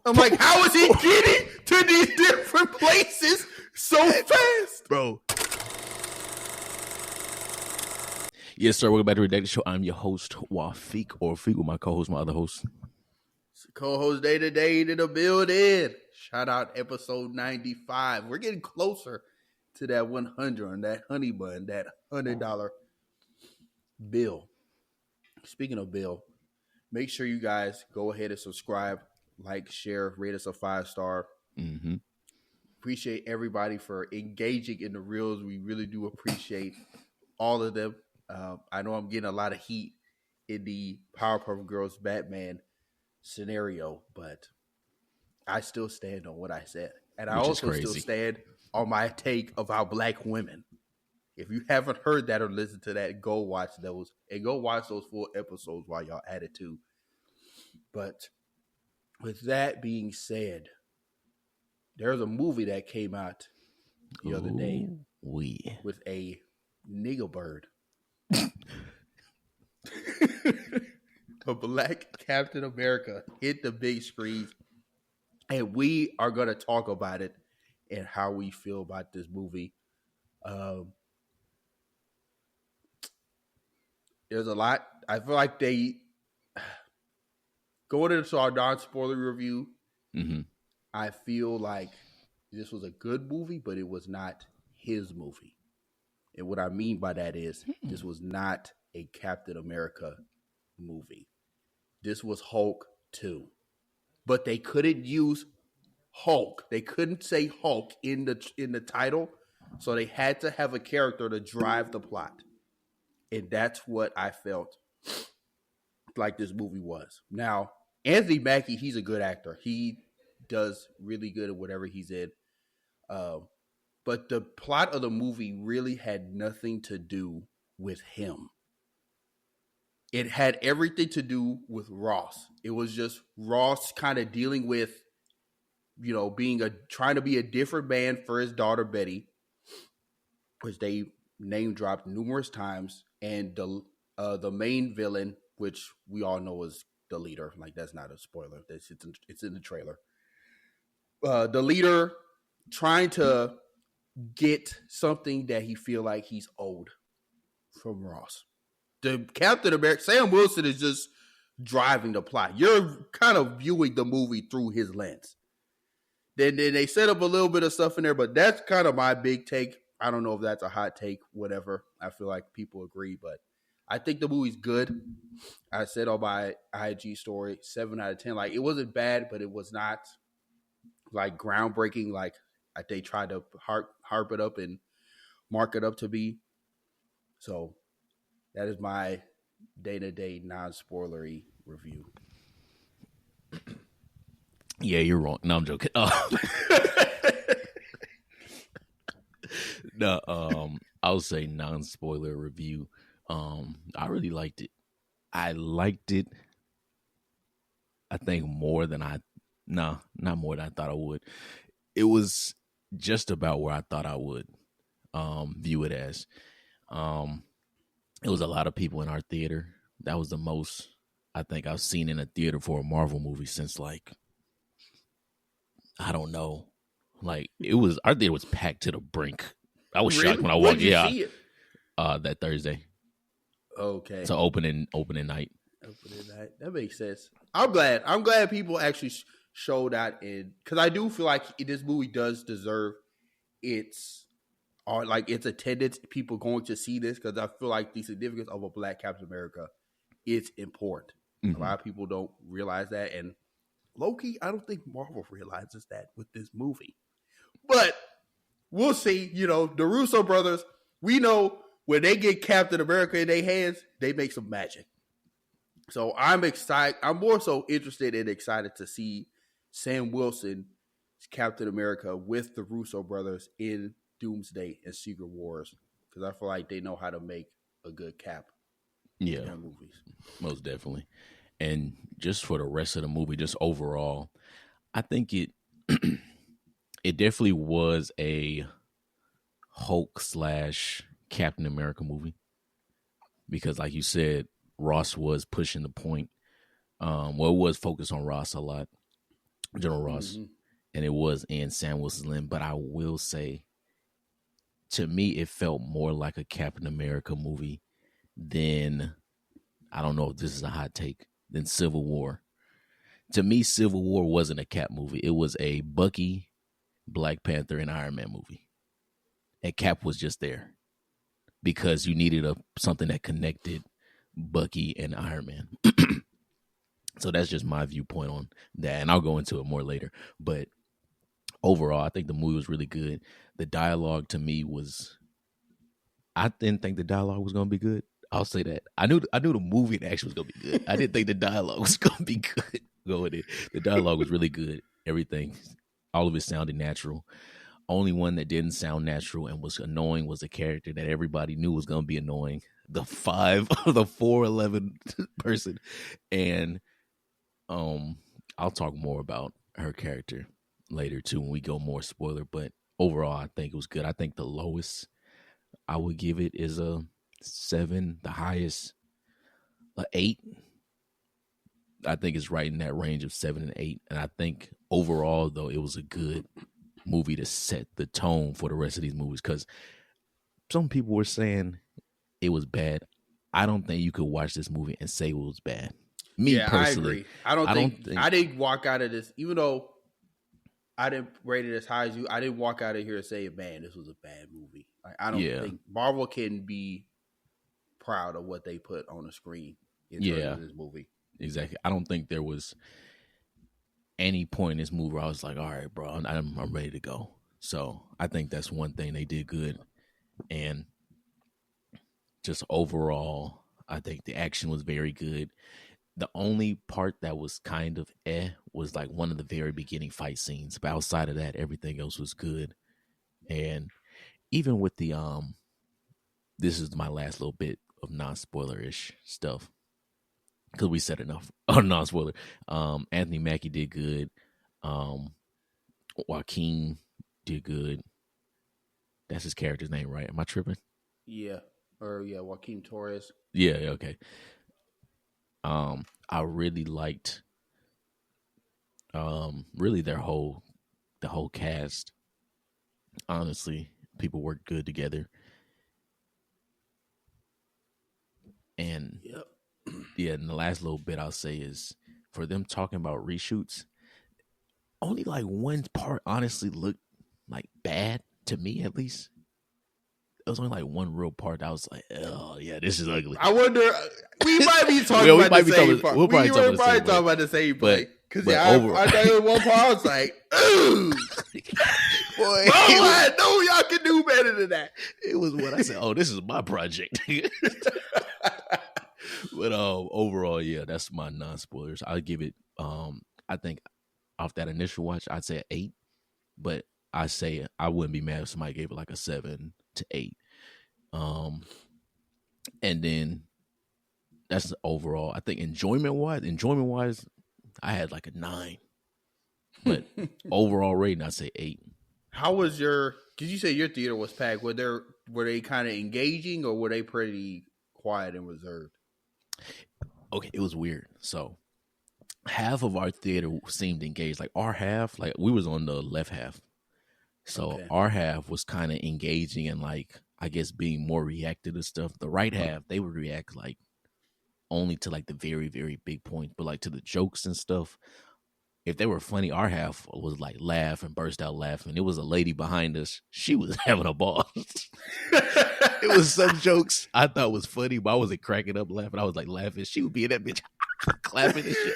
I'm like, how is he getting to these different places so fast? Bro. Yes, sir. Welcome back to Redacted Show. I'm your host, Wafiq, or Feek with my co-host, my other host. It's co-host Day to Day in the building. Shout out episode 95. We're getting closer to that 100 on that honey bun, that $100 bill. Speaking of bill, make sure you guys go ahead and subscribe, like, share, rate us a 5-star. Mm-hmm. Appreciate everybody for engaging in the reels. We really do appreciate all of them. I know I'm getting a lot of heat in the Powerpuff Girls Batman scenario, but I still stand on what I said. And I also still stand on my take about black women. If you haven't heard that or listened to that, go watch those. And go watch those full episodes while y'all at it too. But with that being said, there's a movie that came out the other day with a nigga bird. A black Captain America hit the big screen, and we are going to talk about it and how we feel about this movie. There's a lot. I feel like they going into our non-spoiler review. Mm-hmm. I feel like this was a good movie, but it was not his movie. And what I mean by that is this was not a Captain America movie. This was Hulk 2. But they couldn't use Hulk. They couldn't say Hulk in the title, so they had to have a character to drive the plot. And that's what I felt like this movie was. Now, Anthony Mackie, he's a good actor. He does really good at whatever he's in. But the plot of the movie really had nothing to do with him. It had everything to do with Ross. It was just Ross kind of dealing with, trying to be a different man for his daughter Betty, which they name dropped numerous times, and the main villain, which we all know is the leader. Like, that's not a spoiler. It's in the trailer. The leader trying to get something that he feel like he's owed from Ross. The Captain America, Sam Wilson, is just driving the plot. You're kind of viewing the movie through his lens. Then they set up a little bit of stuff in there, but that's kind of my big take. I don't know if that's a hot take, whatever. I feel like people agree, but I think the movie's good. I said on my IG story, 7 out of 10. Like, it wasn't bad, but it was not like groundbreaking. Like they tried to harp it up and mark it up to be. So that is my day-to-day non-spoilery review. Yeah, you're wrong. No, I'm joking. No, I'll say non-spoiler review. I really liked it. I liked it. I think not more than I thought I would. It was just about where I thought I would view it as. It was a lot of people in our theater. That was the most I think I've seen in a theater for a Marvel movie since, like, I don't know. Like, our theater was packed to the brink. I was shocked when I walked. Yeah, see it? That Thursday. Okay. So opening night. Opening night. That makes sense. I'm glad people actually showed that because I do feel like this movie does deserve its attendance. People going to see this because I feel like the significance of a black Captain America is important. Mm-hmm. A lot of people don't realize that, and low-key, I don't think Marvel realizes that with this movie. But we'll see. The Russo brothers, we know when they get Captain America in their hands, they make some magic. So I'm excited. I'm more so interested and excited to see Sam Wilson, Captain America, with the Russo brothers in Doomsday and Secret Wars, because I feel like they know how to make a good Cap. Yeah, in their movies, most definitely. And just for the rest of the movie, just overall, I think it definitely was a Hulk / Captain America movie, because, like you said, Ross was pushing the point. It was focused on Ross a lot. General Ross, and it was in Sam Wilson's Lynn. But I will say, to me, it felt more like a Captain America movie than, I don't know if this is a hot take, than Civil War. To me, Civil War wasn't a Cap movie. It was a Bucky, Black Panther, and Iron Man movie. And Cap was just there because you needed something that connected Bucky and Iron Man. So that's just my viewpoint on that. And I'll go into it more later. But overall, I think the movie was really good. The dialogue to me was, I didn't think the dialogue was going to be good. I'll say that. I knew the movie and action was going to be good. I didn't think the dialogue was going to be good going in. The dialogue was really good. Everything, all of it sounded natural. Only one that didn't sound natural and was annoying was a character that everybody knew was going to be annoying. The 4'11" person. And I'll talk more about her character later too when we go more spoiler. But overall, I think it was good. I think the lowest I would give it is a 7. The highest, a 8. I think it's right in that range of 7 and 8. And I think overall, though, it was a good movie to set the tone for the rest of these movies, because some people were saying it was bad. I don't think you could watch this movie and say it was bad. Me personally, I agree. I don't think I didn't walk out of this, even though I didn't rate it as high as you. I didn't walk out of here and say, "Man, this was a bad movie." Like, I don't think Marvel can be proud of what they put on the screen in terms of this movie. Exactly. I don't think there was any point in this movie where I was like, all right, bro, I'm ready to go. So I think that's one thing they did good. And just overall, I think the action was very good. The only part that was kind of was like one of the very beginning fight scenes. But outside of that, everything else was good. And even with the this is my last little bit of non-spoiler-ish stuff, because we said enough on non-spoiler. Anthony Mackie did good. Joaquin did good. That's his character's name, right? Am I tripping? Yeah. Joaquin Torres. Yeah, okay. I really liked really the whole cast. Honestly, people worked good together. And and the last little bit I'll say is, for them talking about reshoots, only like one part honestly looked like bad to me, at least. It was only like one real part that I was like, oh yeah, this is ugly. I wonder, we might be talking about the same part. We'll probably talk about the same part. Because I thought it was one part, I was like, ooh. Boy, I know y'all can do better than that. It was what I said, oh, this is my project. But overall, yeah, that's my non-spoilers. I'll give it, I think off that initial watch, I'd say an 8. But I say I wouldn't be mad if somebody gave it like a 7 to 8. And then that's the overall. I think enjoyment wise, I had like a 9. But overall rating, I'd say 8. How was your? Because you say your theater was packed. Were they kind of engaging, or were they pretty quiet and reserved? Okay, it was weird. So half of our theater seemed engaged. Like our half, like we was on the left half. So our half was kind of engaging and like, I guess, being more reactive to stuff. The right half, they would react like only to like the very, very big points, but like to the jokes and stuff. If they were funny, our half was like laugh and burst out laughing. It was a lady behind us. She was having a ball. It was some jokes I thought was funny, but I wasn't cracking up laughing. I was like laughing. She would be in that bitch clapping and shit.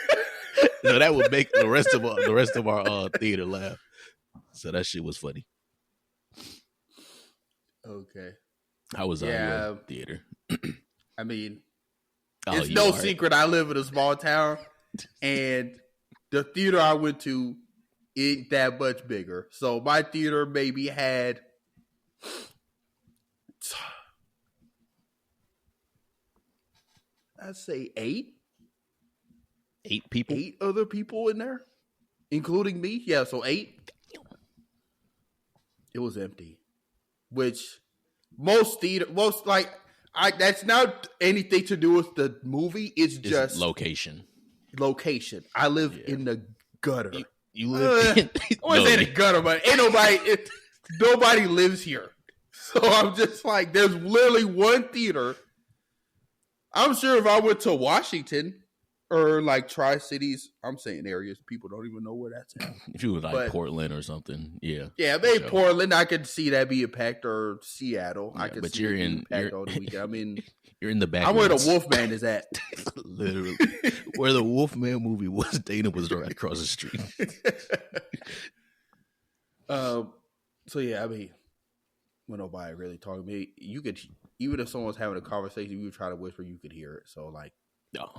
So that would make the rest of our theater laugh. So that shit was funny. Okay. How was your theater? I mean, it's no secret I live in a small town, and the theater I went to ain't that much bigger. So my theater maybe had I'd say 8. 8 people? 8 other people in there, including me. Yeah, so 8. It was empty. Which that's not anything to do with the movie. It's just location. I live in the gutter. You live in I want to say the gutter, but ain't nobody lives here. So I'm just like, there's literally one theater. I'm sure if I went to Washington or like Tri-Cities, I'm saying areas, people don't even know where that's at. If you were like Portland or something, yeah. Yeah, maybe Portland, I could see that being packed, or Seattle. Yeah, I could but see you're it in being packed all the weekend. I mean, you're in the back. I'm where the Wolfman is at. Literally. Where the Wolfman movie was, Dana was right across the street. So yeah, I mean, when nobody really talking to me, you could, even if someone's having a conversation, you would try to whisper, you could hear it. So like, no.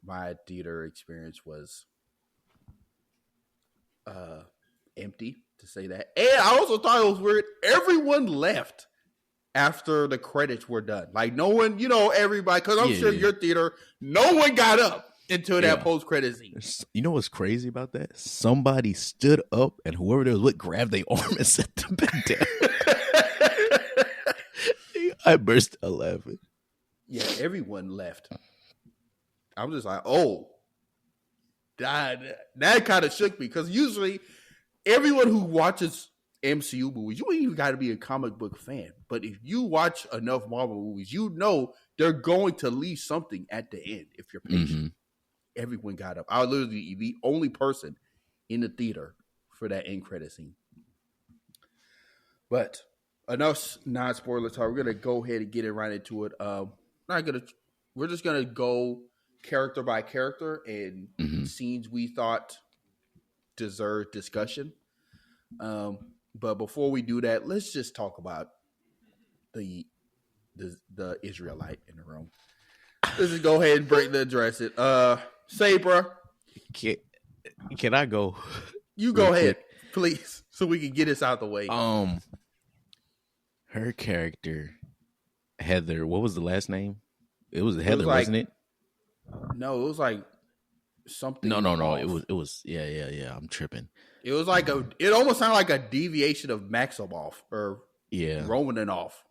My theater experience was empty, to say that. And I also thought it was weird. Everyone left after the credits were done. Like no one, everybody, because I'm sure your theater, no one got up until that post-credit scene. You know what's crazy about that? Somebody stood up and whoever they was with grabbed their arm and set them back down. I burst out laughing. Yeah, everyone left. I'm just like, oh, that kind of shook me, because usually everyone who watches MCU movies, you ain't even got to be a comic book fan, but if you watch enough Marvel movies, you know they're going to leave something at the end if you're patient. Mm-hmm. Everyone got up. I was literally the only person in the theater for that end credit scene. But enough non-spoiler talk. We're gonna go ahead and get it right into it. We're just gonna go character by character and scenes we thought deserved discussion. But before we do that, let's just talk about the Israelite in the room. Let's just go ahead and address it. Sabra, can I go? You go ahead, please, so we can get this out the way. Her character, Heather. What was the last name? It was Heather, wasn't it? No, it was like something. No. It was. Yeah. I'm tripping. It was like it almost sounded like a deviation of Maximoff or Romanoff.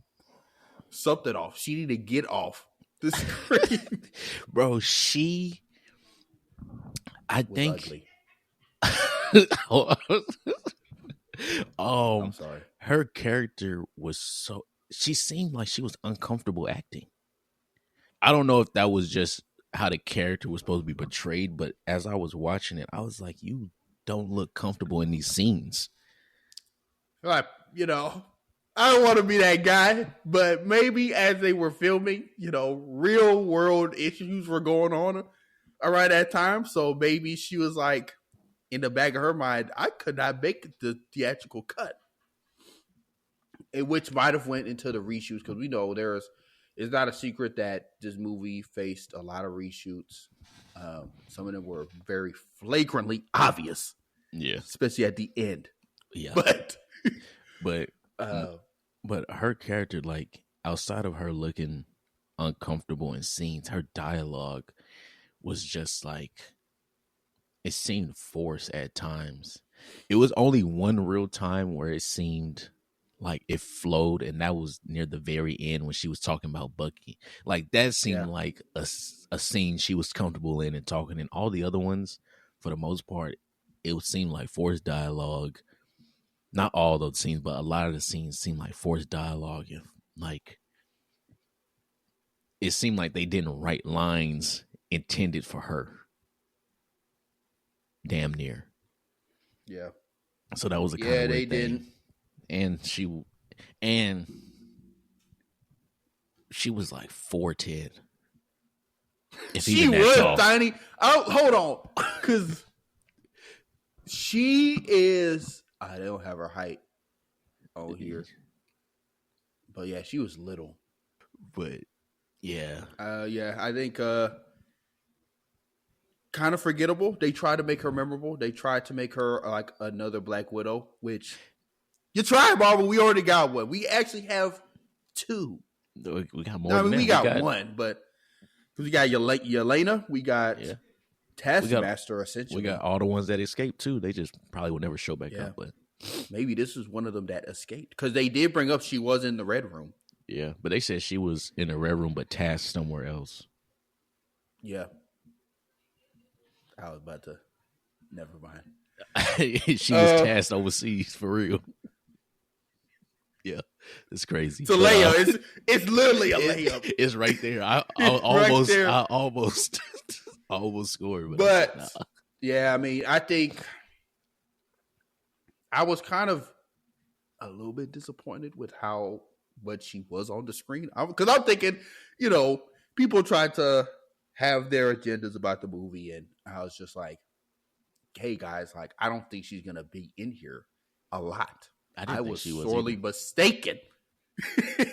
Something off. She needed to get off the screen. Bro, I think I'm sorry. Her character was she seemed like she was uncomfortable acting. I don't know if that was just how the character was supposed to be portrayed, but as I was watching it, I was like, you don't look comfortable in these scenes. Like, I don't want to be that guy, but maybe as they were filming, real world issues were going on around that time. So maybe she was like, in the back of her mind, I could not make the theatrical cut. Which might have went into the reshoots, because we know it's not a secret that this movie faced a lot of reshoots. Some of them were very flagrantly obvious. Yeah. Especially at the end. Yeah. But her character, like, outside of her looking uncomfortable in scenes, her dialogue was just like, it seemed forced at times. It was only one real time where it seemed like it flowed, and that was near the very end when she was talking about Bucky. Like, that seemed like a scene she was comfortable in and talking in. All the other ones, for the most part, it would seem like forced dialogue. Not all those scenes, but a lot of the scenes seemed like forced dialogue. And like, it seemed like they didn't write lines intended for her. Damn near. Yeah. So that was a kind of weird thing. Didn't. And she was like 4'10". She was tall. Tiny. Oh, hold on, because she is. I don't have her height on here, but yeah, she was little. But yeah, I think kind of forgettable. They tried to make her memorable. They tried to make her like another Black Widow, which you tried, Marvel. We already got one. We actually have two. We got more. No, I mean, we got one, but we got Yelena. We got Taskmaster. Essentially, we got all the ones that escaped too. They just probably will never show back up. But maybe this is one of them that escaped, because they did bring up she was in the Red Room. Yeah, but they said she was in the Red Room, but tasked somewhere else. Yeah, I was about to. Never mind. She was tasked overseas for real. Yeah, it's crazy. It's a layup. It's literally a layup. It's right there. I almost scored, but nah. Yeah, I mean, I think I was kind of a little bit disappointed with how much she was on the screen. Because I'm thinking, people try to have their agendas about the movie, and I was just like, hey guys, like, I don't think she's gonna be in here a lot. I was sorely mistaken. And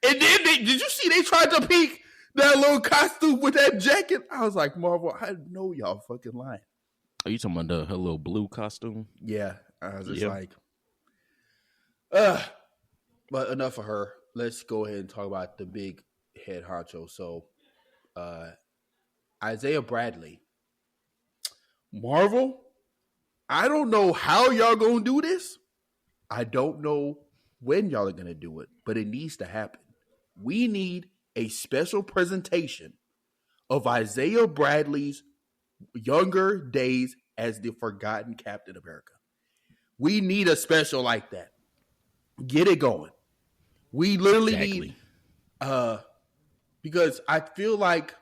then did you see they tried to peek that little costume with that jacket? I was like, Marvel, I know y'all fucking lying. Are you talking about her little blue costume? Yeah. I was just like, but enough of her. Let's go ahead and talk about the big head honcho. So, Isaiah Bradley. Marvel, I don't know how y'all gonna do this. I don't know when y'all are gonna do it, but it needs to happen. We need a special presentation of Isaiah Bradley's younger days as the forgotten Captain America. We need a special like that. Get it going. We literally need, because I feel like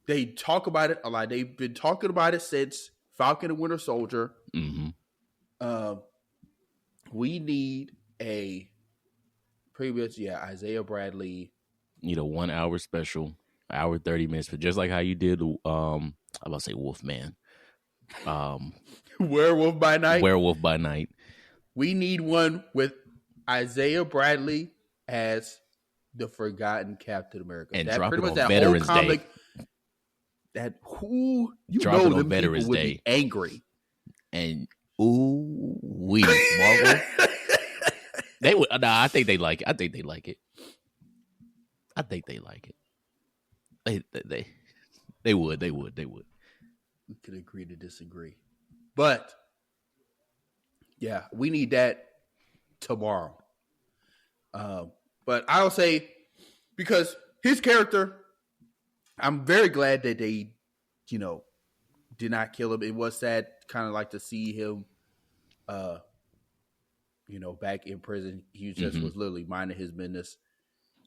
they talk about it a lot. They've been talking about it since Falcon and Winter Soldier. Mm-hmm. We need a pretty much, Isaiah Bradley. Need a 1 hour special, hour 30 minutes, but just like how you did, I'm about to say Wolfman. Werewolf by Night. Werewolf by Night. We need one with Isaiah Bradley as the forgotten Captain America. And that drop pretty it much on that Veterans whole comic. Day. That who you drop know it on them Veterans people would Day. Be angry. And Marvel. They would. Nah, I think they like it. I think they like it. They would. We could agree to disagree, but yeah, we need that tomorrow. But I'll say, because his character, I'm very glad that they, did not kill him. It was sad, kind of like to see him, back in prison. He just was literally minding his business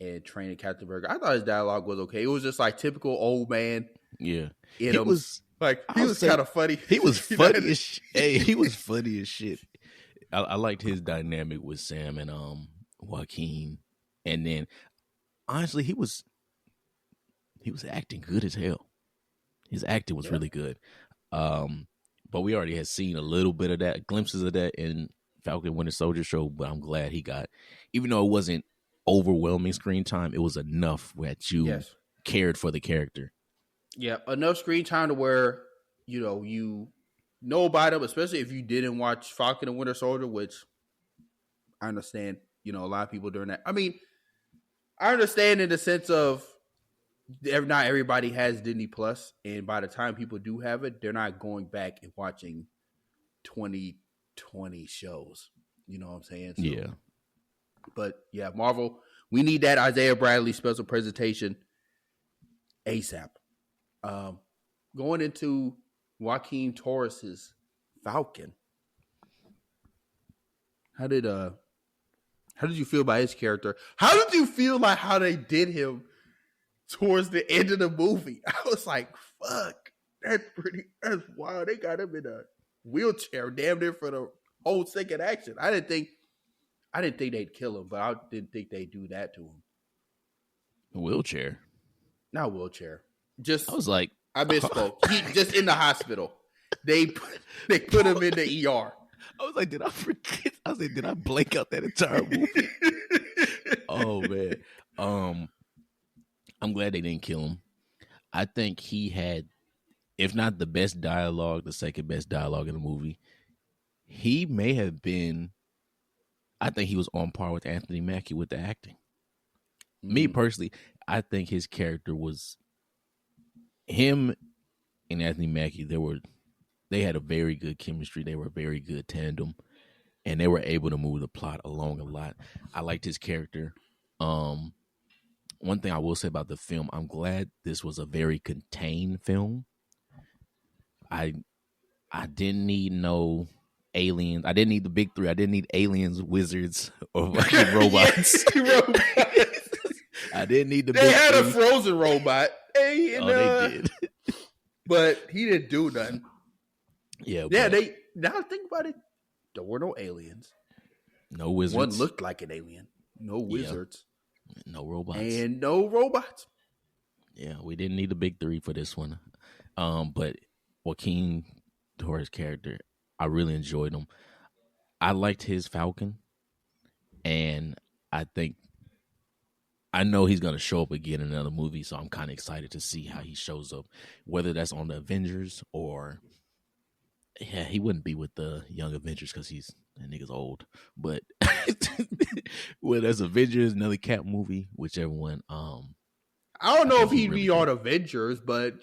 and training Captain America. I thought his dialogue was okay. It was just like typical old man. Yeah, he was kind of funny. He was funny as shit. Hey, he was funny as shit. I liked his dynamic with Sam and Joaquin, and then honestly, he was acting good as hell. His acting was really good. But we already had seen a little bit of that, glimpses of that in Falcon Winter Soldier show. But I'm glad he got, even though it wasn't overwhelming screen time, it was enough that you cared for the character. Yeah, enough screen time to where you know about him, especially if you didn't watch Falcon and Winter Soldier, which I understand. A lot of people during that. I mean, I understand in the sense of not everybody has Disney Plus, and by the time people do have it, they're not going back and watching 2020 shows. You know what I'm saying? So, yeah. But yeah, Marvel, we need that Isaiah Bradley special presentation ASAP. Going into Joaquin Torres's Falcon. How did you feel about his character? How did you feel like how they did him towards the end of the movie? I was like, fuck, that's wild. They got him in a wheelchair damn near for the whole second action. I didn't think they'd kill him, but I didn't think they'd do that to him. A wheelchair? Not wheelchair. Just, I was like, I misspoke. He just in the hospital. They put him in the ER. I was like, did I forget? I was like, did I blank out that entire movie? Oh man. I'm glad they didn't kill him. I think he had, if not the best dialogue, the second best dialogue in the movie. He may have been, I think he was on par with Anthony Mackie with the acting. Me personally, I think his character was, him and Anthony Mackie, they had a very good chemistry. They were a very good tandem, and they were able to move the plot along a lot. I liked his character. One thing I will say about the film, I'm glad this was a very contained film. I didn't need no aliens. I didn't need the big three. I didn't need aliens, wizards, or fucking robots. Robots. I didn't need the They big had three. a frozen robot. They did. But he didn't do nothing. Yeah. They now think about it. There were no aliens. No wizards. One looked like an alien. No wizards. Yeah. No robots. And no robots. Yeah, we didn't need the big three for this one. But Joaquin Torres' character, I really enjoyed him. I liked his Falcon, and I know he's going to show up again in another movie, so I'm kind of excited to see how he shows up, whether that's on the Avengers or, yeah, he wouldn't be with the Young Avengers because that nigga's old. But whether that's Avengers, another Cap movie, whichever one. I don't know if he'd really be on Avengers, but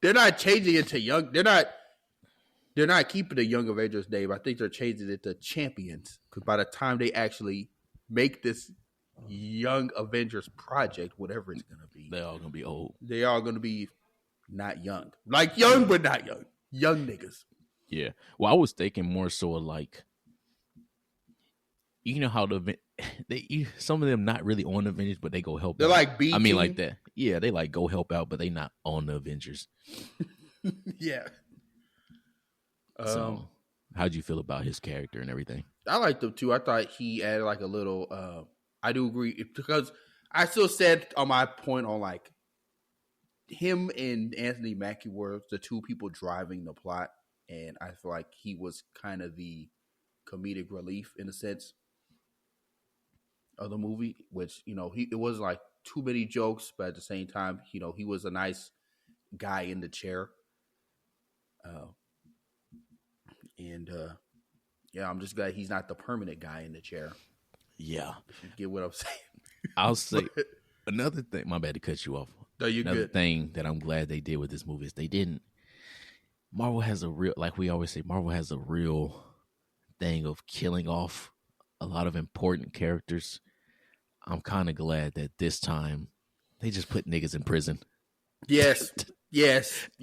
they're not changing it to young. They're not keeping the Young Avengers name. I think they're changing it to Champions because by the time they actually make this Young Avengers project, whatever it's gonna be, they're all gonna be old. They are gonna be not young, like young but not young, young niggas. Yeah. Well, I was thinking more so like, how some of them not really on the Avengers, but they go help. They're out. like B. I mean, like that. Yeah, they like go help out, but they not on the Avengers. Yeah. So, how'd you feel about his character and everything? I liked him too. I thought he added like a little. I do agree because I still said on my point on like him and Anthony Mackie were the two people driving the plot, and I feel like he was kind of the comedic relief in a sense of the movie, which it was like too many jokes, but at the same time, he was a nice guy in the chair. Yeah, I'm just glad he's not the permanent guy in the chair. Yeah. If you get what I'm saying. I'll say another thing. My bad to cut you off. No, you're another good. thing that I'm glad they did with this movie is Marvel has a real, like we always say, Marvel has a real thing of killing off a lot of important characters. I'm kind of glad that this time they just put niggas in prison. Yes.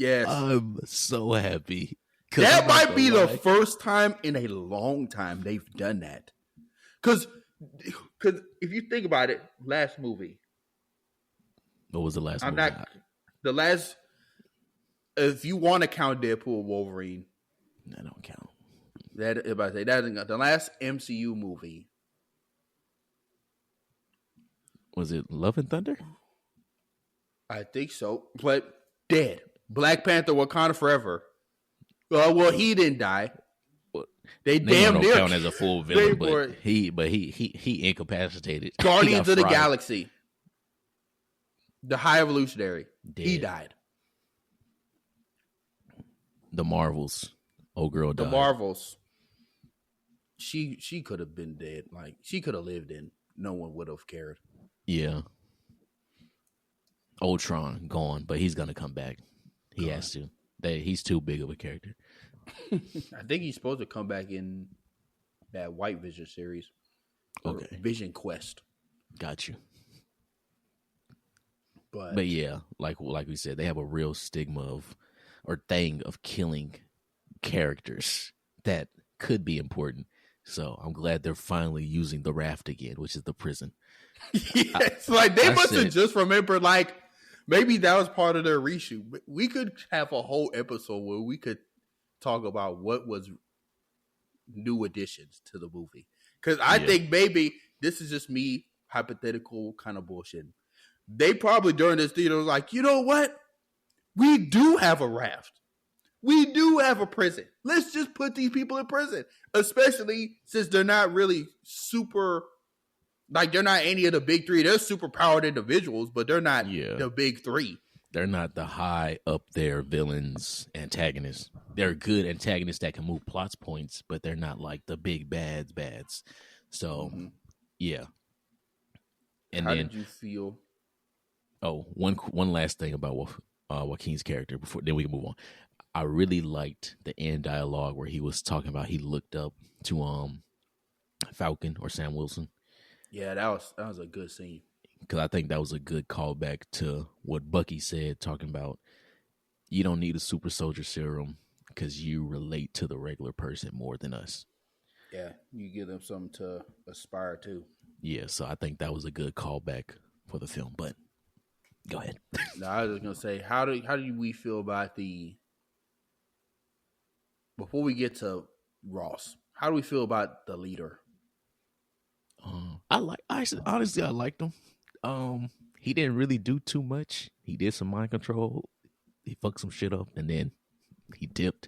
I'm so happy. That might be the first time in a long time they've done that. Because if you think about it, last movie. What was the last movie? If you want to count Deadpool Wolverine. That don't count. The last MCU movie. Was it Love and Thunder? I think so. But dead. Black Panther Wakanda Forever. Well, he didn't die. They damn near count as a full villain, but he incapacitated. Guardians of the Galaxy. The High Evolutionary. Dead. He died. The Marvels. Old girl died. The Marvels. She could have been dead. Like she could have lived in. No one would have cared. Yeah. Ultron gone, but he's gonna come back. He has to. He's too big of a character. I think he's supposed to come back in that White Vision series. Okay. Vision Quest. Got you. But yeah, like we said, they have a real stigma of killing characters that could be important. So I'm glad they're finally using the raft again, which is the prison. Yes, like they must have just remembered, like maybe that was part of their reshoot. We could have a whole episode where we could talk about what was new additions to the movie. Because I think maybe this is just me hypothetical kind of bullshit. They probably during this theater was like, you know what? We do have a raft. We do have a prison. Let's just put these people in prison. Especially since they're not really super, like they're not any of the big three. They're super powered individuals, but they're not the big three. They're not the high up there villains, antagonists. They're good antagonists that can move plot points, but they're not like the big bads. So, yeah. And how did you feel? Oh, one last thing about Joaquin's character before then we can move on. I really liked the end dialogue where he was talking about he looked up to Falcon or Sam Wilson. Yeah, that was a good scene. Because I think that was a good callback to what Bucky said, talking about you don't need a super soldier serum because you relate to the regular person more than us. Yeah, you give them something to aspire to. Yeah, so I think that was a good callback for the film. But go ahead. Now, I was just gonna say, how do we feel about the before we get to Ross? How do we feel about the leader? Honestly, I liked him. He didn't really do too much. He did some mind control. He fucked some shit up, and then he dipped.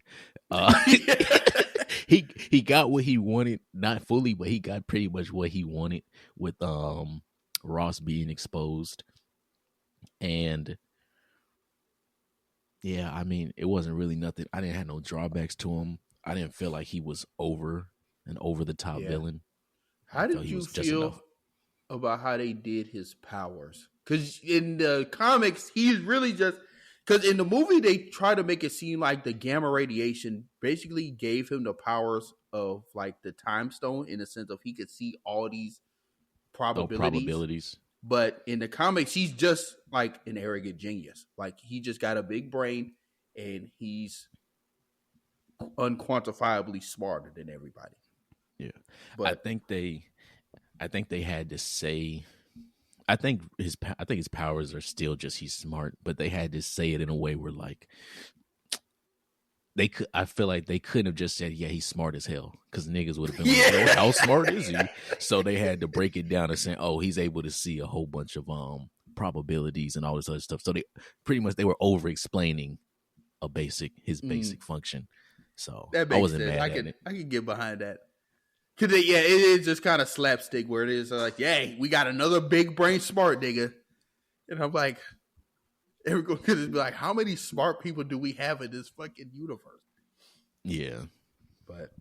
He got what he wanted, not fully, but he got pretty much what he wanted with Ross being exposed. And yeah, I mean, it wasn't really nothing. I didn't have no drawbacks to him. I didn't feel like he was an over the top villain. How did you feel about how they did his powers? Because in the comics, he's really just because in the movie they try to make it seem like the gamma radiation basically gave him the powers of like the time stone in the sense of he could see all these probabilities. But in the comics, he's just like an arrogant genius. Like he just got a big brain and he's unquantifiably smarter than everybody. Yeah, but I think they had to say. I think his powers are still just he's smart, but they had to say it in a way where like they could. I feel like they couldn't have just said, "Yeah, he's smart as hell," because niggas would have been like, "How smart is he?" So they had to break it down and say, "Oh, he's able to see a whole bunch of probabilities and all this other stuff." So they were over explaining his basic function. So that makes sense. I can get behind that. Cause it is just kind of slapstick where it is like, "Yay, we got another big brain smart nigga," and I'm like, everyone could be like, "How many smart people do we have in this fucking universe?" Yeah, but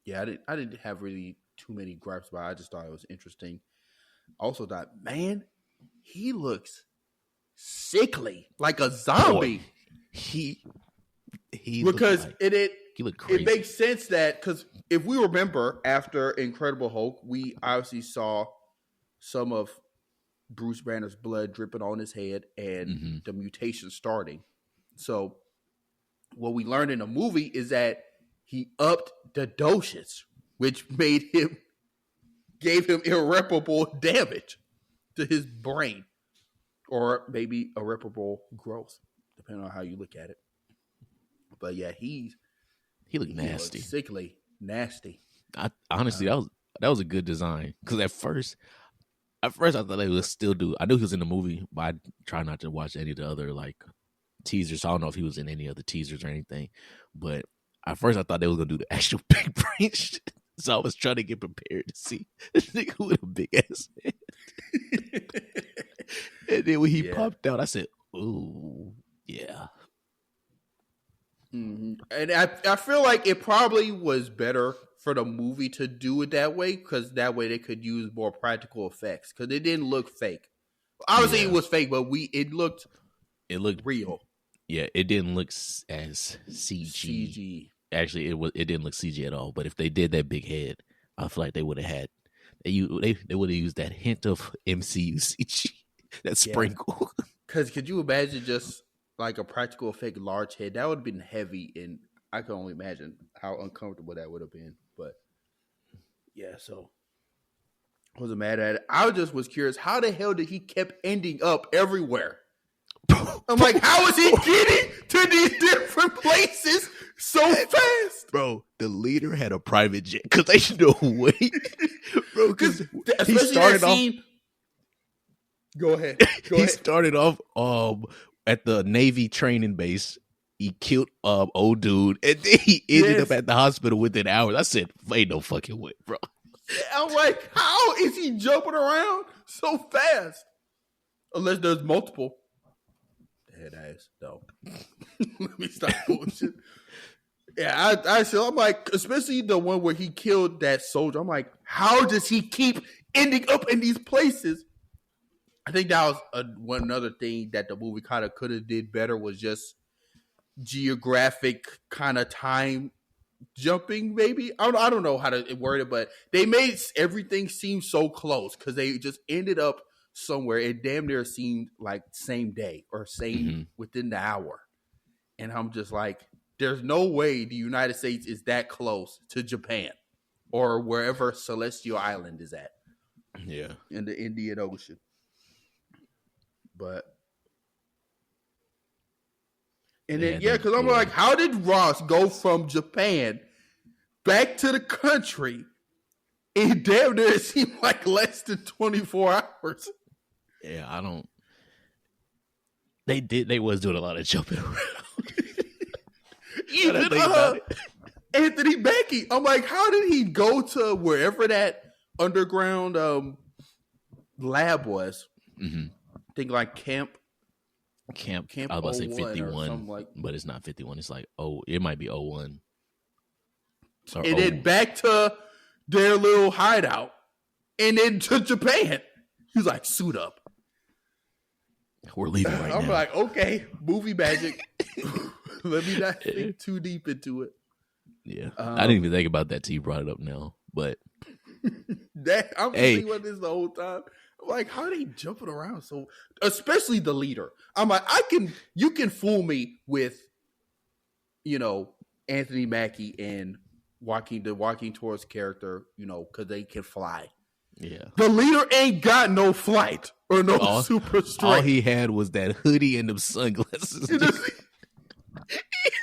yeah, I didn't have really too many gripes about it. I just thought it was interesting. I also thought, man, he looks sickly, like a zombie. Boy, he because he looked crazy. It makes sense that because if we remember after Incredible Hulk, we obviously saw some of Bruce Banner's blood dripping on his head and the mutation starting. So what we learned in the movie is that he upped the doses, which gave him irreparable damage to his brain, or maybe irreparable growth, depending on how you look at it. But yeah, he looked nasty, sickly, nasty. Honestly, that was a good design because at first I thought they would still do. I knew he was in the movie, but I try not to watch any of the other like teasers. So I don't know if he was in any other teasers or anything. But at first I thought they was gonna do the actual big brain shit. So I was trying to get prepared to see this nigga with a big ass head. And then when he popped out, I said, "Ooh, yeah." Mm-hmm. And I feel like it probably was better for the movie to do it that way because that way they could use more practical effects because it didn't look fake. Obviously, it was fake, but it looked real. Yeah, it didn't look as CG. Actually, it didn't look CG at all. But if they did that big head, I feel like they would have had they would have used that hint of MCU CG, that sprinkle. Because could you imagine just like a practical effect large head? That would have been heavy, and I can only imagine how uncomfortable that would have been. But yeah, so I wasn't mad at it. I just was curious, how the hell did he kept ending up everywhere? I'm like, how is he getting to these different places so fast? Bro, the leader had a private jet because they no way. Bro, because he started off. Go ahead. He started off at the Navy training base. He killed old dude, and then he ended up at the hospital within hours. I said, ain't no fucking way, bro. I'm like, how is he jumping around so fast? Unless there's multiple. Head ass, though. Let me stop bullshit. Yeah, I'm like, especially the one where he killed that soldier. I'm like, how does he keep ending up in these places? I think that was one another thing that the movie kind of could have did better was just geographic kind of time jumping. Maybe I don't know how to word it, but they made everything seem so close because they just ended up somewhere. It damn near seemed like same day or same within the hour, and I'm just like, there's no way the United States is that close to Japan or wherever Celestial Island is at. Yeah. In the Indian Ocean. But and then because I'm like, how did Ross go from Japan back to the country in damn near it seemed like less than 24 hours? Yeah, I don't. They was doing a lot of jumping around. Even Anthony Mackie. I'm like, how did he go to wherever that underground lab was? Mm-hmm. I think like Camp. I was about to say 51, but it's not 51. It's like, it might be 01. And then back to their little hideout. And then to Japan. He's like, suit up. We're leaving right now. I'm like, okay, movie magic. Let me not think too deep into it. Yeah. I didn't even think about that till you brought it up now. But I'm thinking about this the whole time. I'm like, how are they jumping around? So, especially the leader. I'm like, you can fool me with, Anthony Mackie and Joaquin Torres character, because they can fly. Yeah. The leader ain't got no flight or no super strength. All he had was that hoodie and them sunglasses. He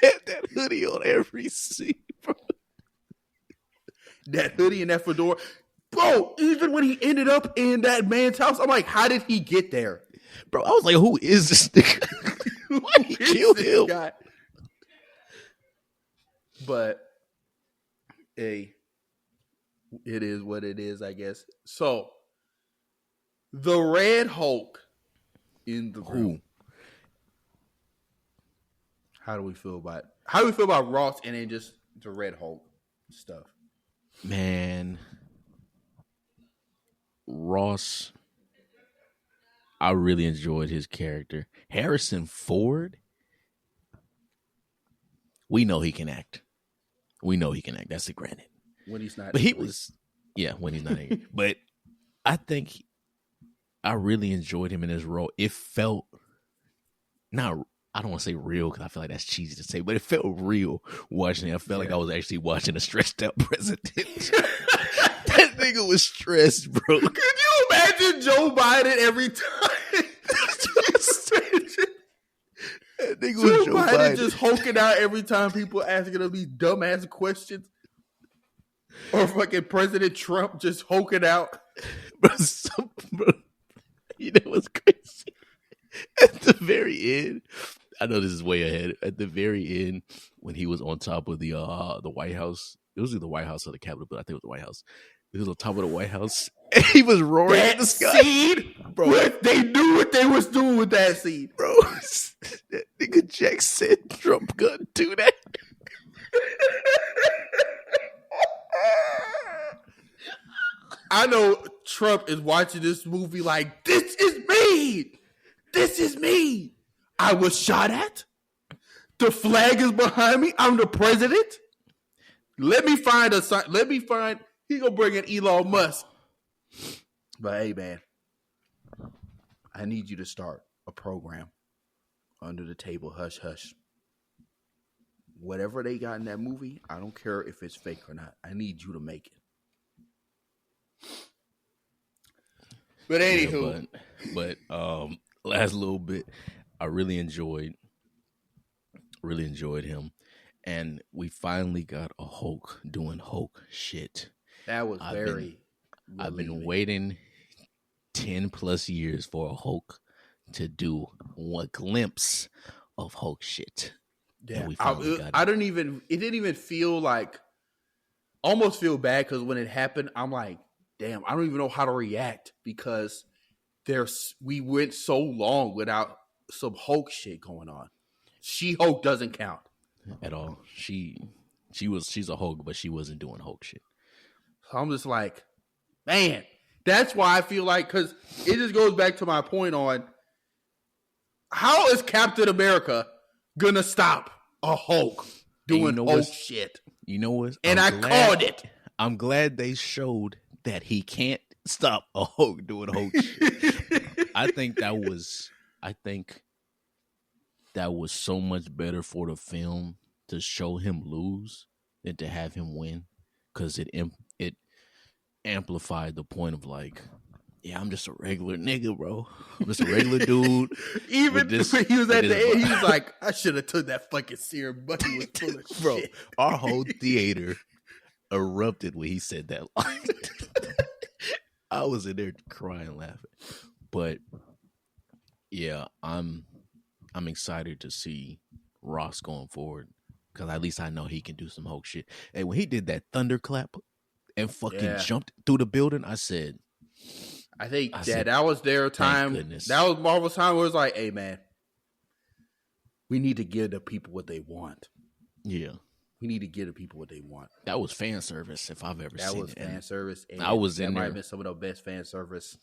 had that hoodie on every scene, bro. That hoodie and that fedora. Bro, even when he ended up in that man's house, I'm like, how did he get there? Bro, I was like, who is this nigga? Why did he kill him? Guy? But, hey, it is what it is, I guess. So, the Red Hulk in the room. How do we feel about Ross and then just the Red Hulk stuff? Man, Ross, I really enjoyed his character. Harrison Ford, we know he can act. That's a granted. When he's not. But when he's not angry. But I think I really enjoyed him in his role. It felt I don't want to say real because I feel like that's cheesy to say, but it felt real watching it. I felt like I was actually watching a stressed out president. That nigga was stressed, bro. Could you imagine Joe Biden every time? That nigga was Joe Biden just hulking out every time people asking him these dumbass questions. Or fucking President Trump just hulking out. Bro, you know what's crazy? At the very end, I know this is way ahead. At the very end, when he was on top of the White House, it was either the White House or the Capitol, but I think it was the White House. He was on top of the White House, and he was roaring in the sky. Scene, bro. They knew what they was doing with that scene, bro. That nigga Jack said Trump gonna do that. I know Trump is watching this movie like, this is me. This is me. I was shot at. The flag is behind me. I'm the president. Let me find he gonna bring in Elon Musk. But hey, man, I need you to start a program under the table, hush, hush. Whatever they got in that movie, I don't care if it's fake or not. I need you to make it. But anywho, but last little bit, I really enjoyed him, and we finally got a Hulk doing Hulk shit. That was I've been waiting 10 plus years for a Hulk to do one glimpse of Hulk shit. Yeah, I didn't even. It didn't even feel like. Almost feel bad because when it happened, I'm like, damn, I don't even know how to react because we went so long without some Hulk shit going on. She-Hulk doesn't count at all. She's a Hulk, but she wasn't doing Hulk shit. So I'm just like, man, that's why I feel like, because it just goes back to my point on how is Captain America gonna stop a Hulk doing Hulk shit? You know what? And I called it. I'm glad they showed that he can't stop a Hulk doing Hulk shit. I think that was so much better for the film to show him lose than to have him win, because it amplified the point of like, yeah, I'm just a regular nigga, bro. I'm just a regular dude. Even when he was at the end, he was like, I should have took that fucking serum, but he was full of bro, shit. our whole theater erupted when he said that line. I was in there crying, laughing. But yeah, I'm excited to see Ross going forward, because at least I know he can do some Hulk shit. And when he did that thunderclap and fucking jumped through the building, I said, that was their time. That was Marvel's time where it was like, hey man, we need to give the people what they want. Yeah. We need to give the people what they want. That was fan service if I've ever seen it. That was fan service. And I was in there. That might have been some of the best fan service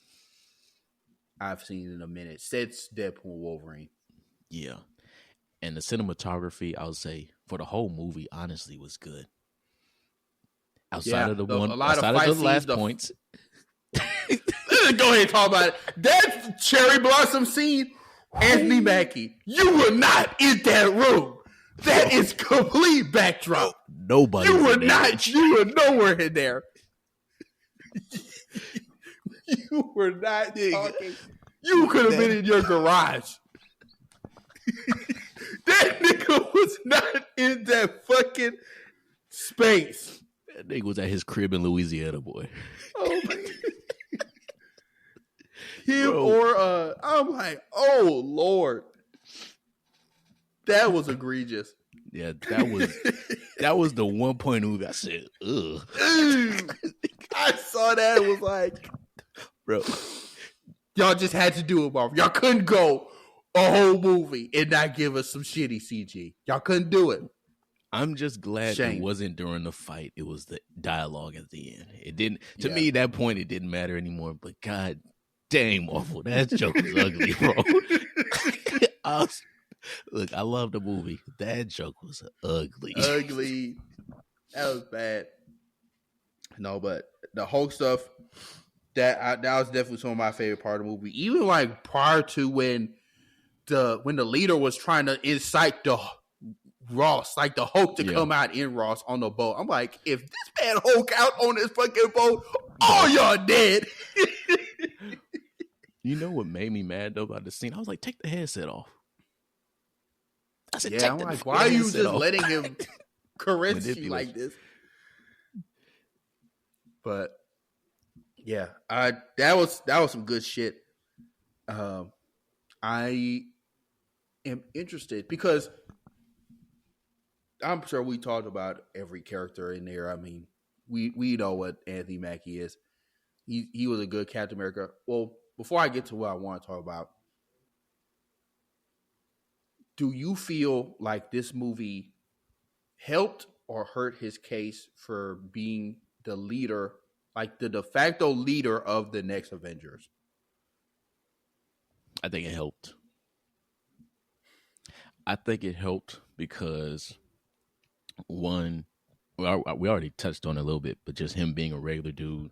I've seen in a minute since Deadpool Wolverine. Yeah. And the cinematography, I would say, for the whole movie, honestly, was good. Outside of the last points. Go ahead and talk about it. That cherry blossom scene, Anthony Mackie, you were not in that room. That is complete backdrop. Nobody. You were not. You were nowhere in there. You were not talking. You could have been in your garage. That nigga was not in that fucking space. That nigga was at his crib in Louisiana, boy. Oh my God. Him or I'm like, oh Lord. That was egregious. Yeah, that was the one point movie I said, ugh. I saw that and was like, bro, y'all just had to do it, Marvel. Y'all couldn't go a whole movie and not give us some shitty CG. Y'all couldn't do it. I'm just glad it wasn't during the fight. It was the dialogue at the end. It didn't, to me, at that point, it didn't matter anymore. But God dang, Marvel, that joke was ugly, bro. Look, I love the movie. That joke was ugly. Ugly. That was bad. No, but the Hulk stuff, that was definitely some of my favorite part of the movie. Even like prior to when the leader was trying to incite the Ross, like the Hulk to come out in Ross on the boat. I'm like, if this man Hulk out on this fucking boat, all y'all dead. You know what made me mad though about the scene? I was like, take the headset off. I said, I'm like, why are you just letting him caress you like this? But yeah, that was some good shit. I am interested because I'm sure we talked about every character in there. I mean, we know what Anthony Mackie is. He was a good Captain America. Well, before I get to what I want to talk about, do you feel like this movie helped or hurt his case for being the leader, like the de facto leader of the next Avengers? I think it helped. I think it helped because, one, we already touched on it a little bit, but just him being a regular dude,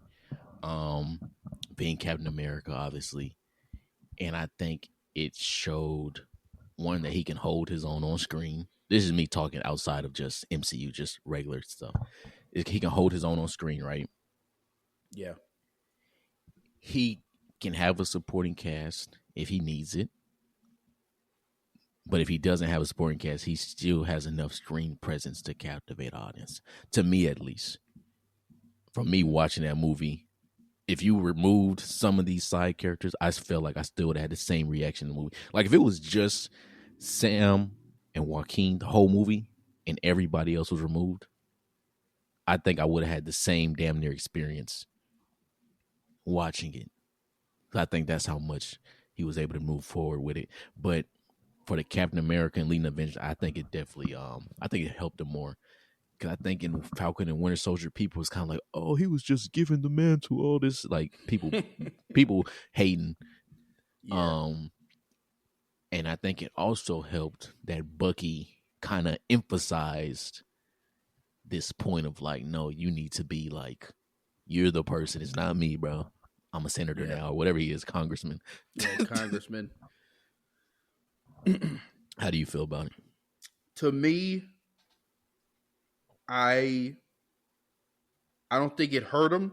being Captain America, obviously. And I think it showed, one, that he can hold his own on screen. This is me talking outside of just MCU, just regular stuff. He can hold his own on screen, right? Yeah. He can have a supporting cast if he needs it. But if he doesn't have a supporting cast, he still has enough screen presence to captivate audience. To me, at least. From me watching that movie, if you removed some of these side characters, I felt like I still would have had the same reaction in the movie. Like if it was just Sam and Joaquin the whole movie and everybody else was removed, I think I would have had the same damn near experience watching it. I think that's how much he was able to move forward with it. But for the Captain America and leading Avengers, I think it definitely, I think it helped him more. Because I think in Falcon and Winter Soldier, people was kind of like, oh, he was just giving the mantle, all this, like people hating. Yeah. And I think it also helped that Bucky kind of emphasized this point of like, no, you need to be like, you're the person. It's not me, bro. I'm a senator now, or whatever he is, congressman. Yeah, congressman. How do you feel about it? To me, I don't think it hurt him,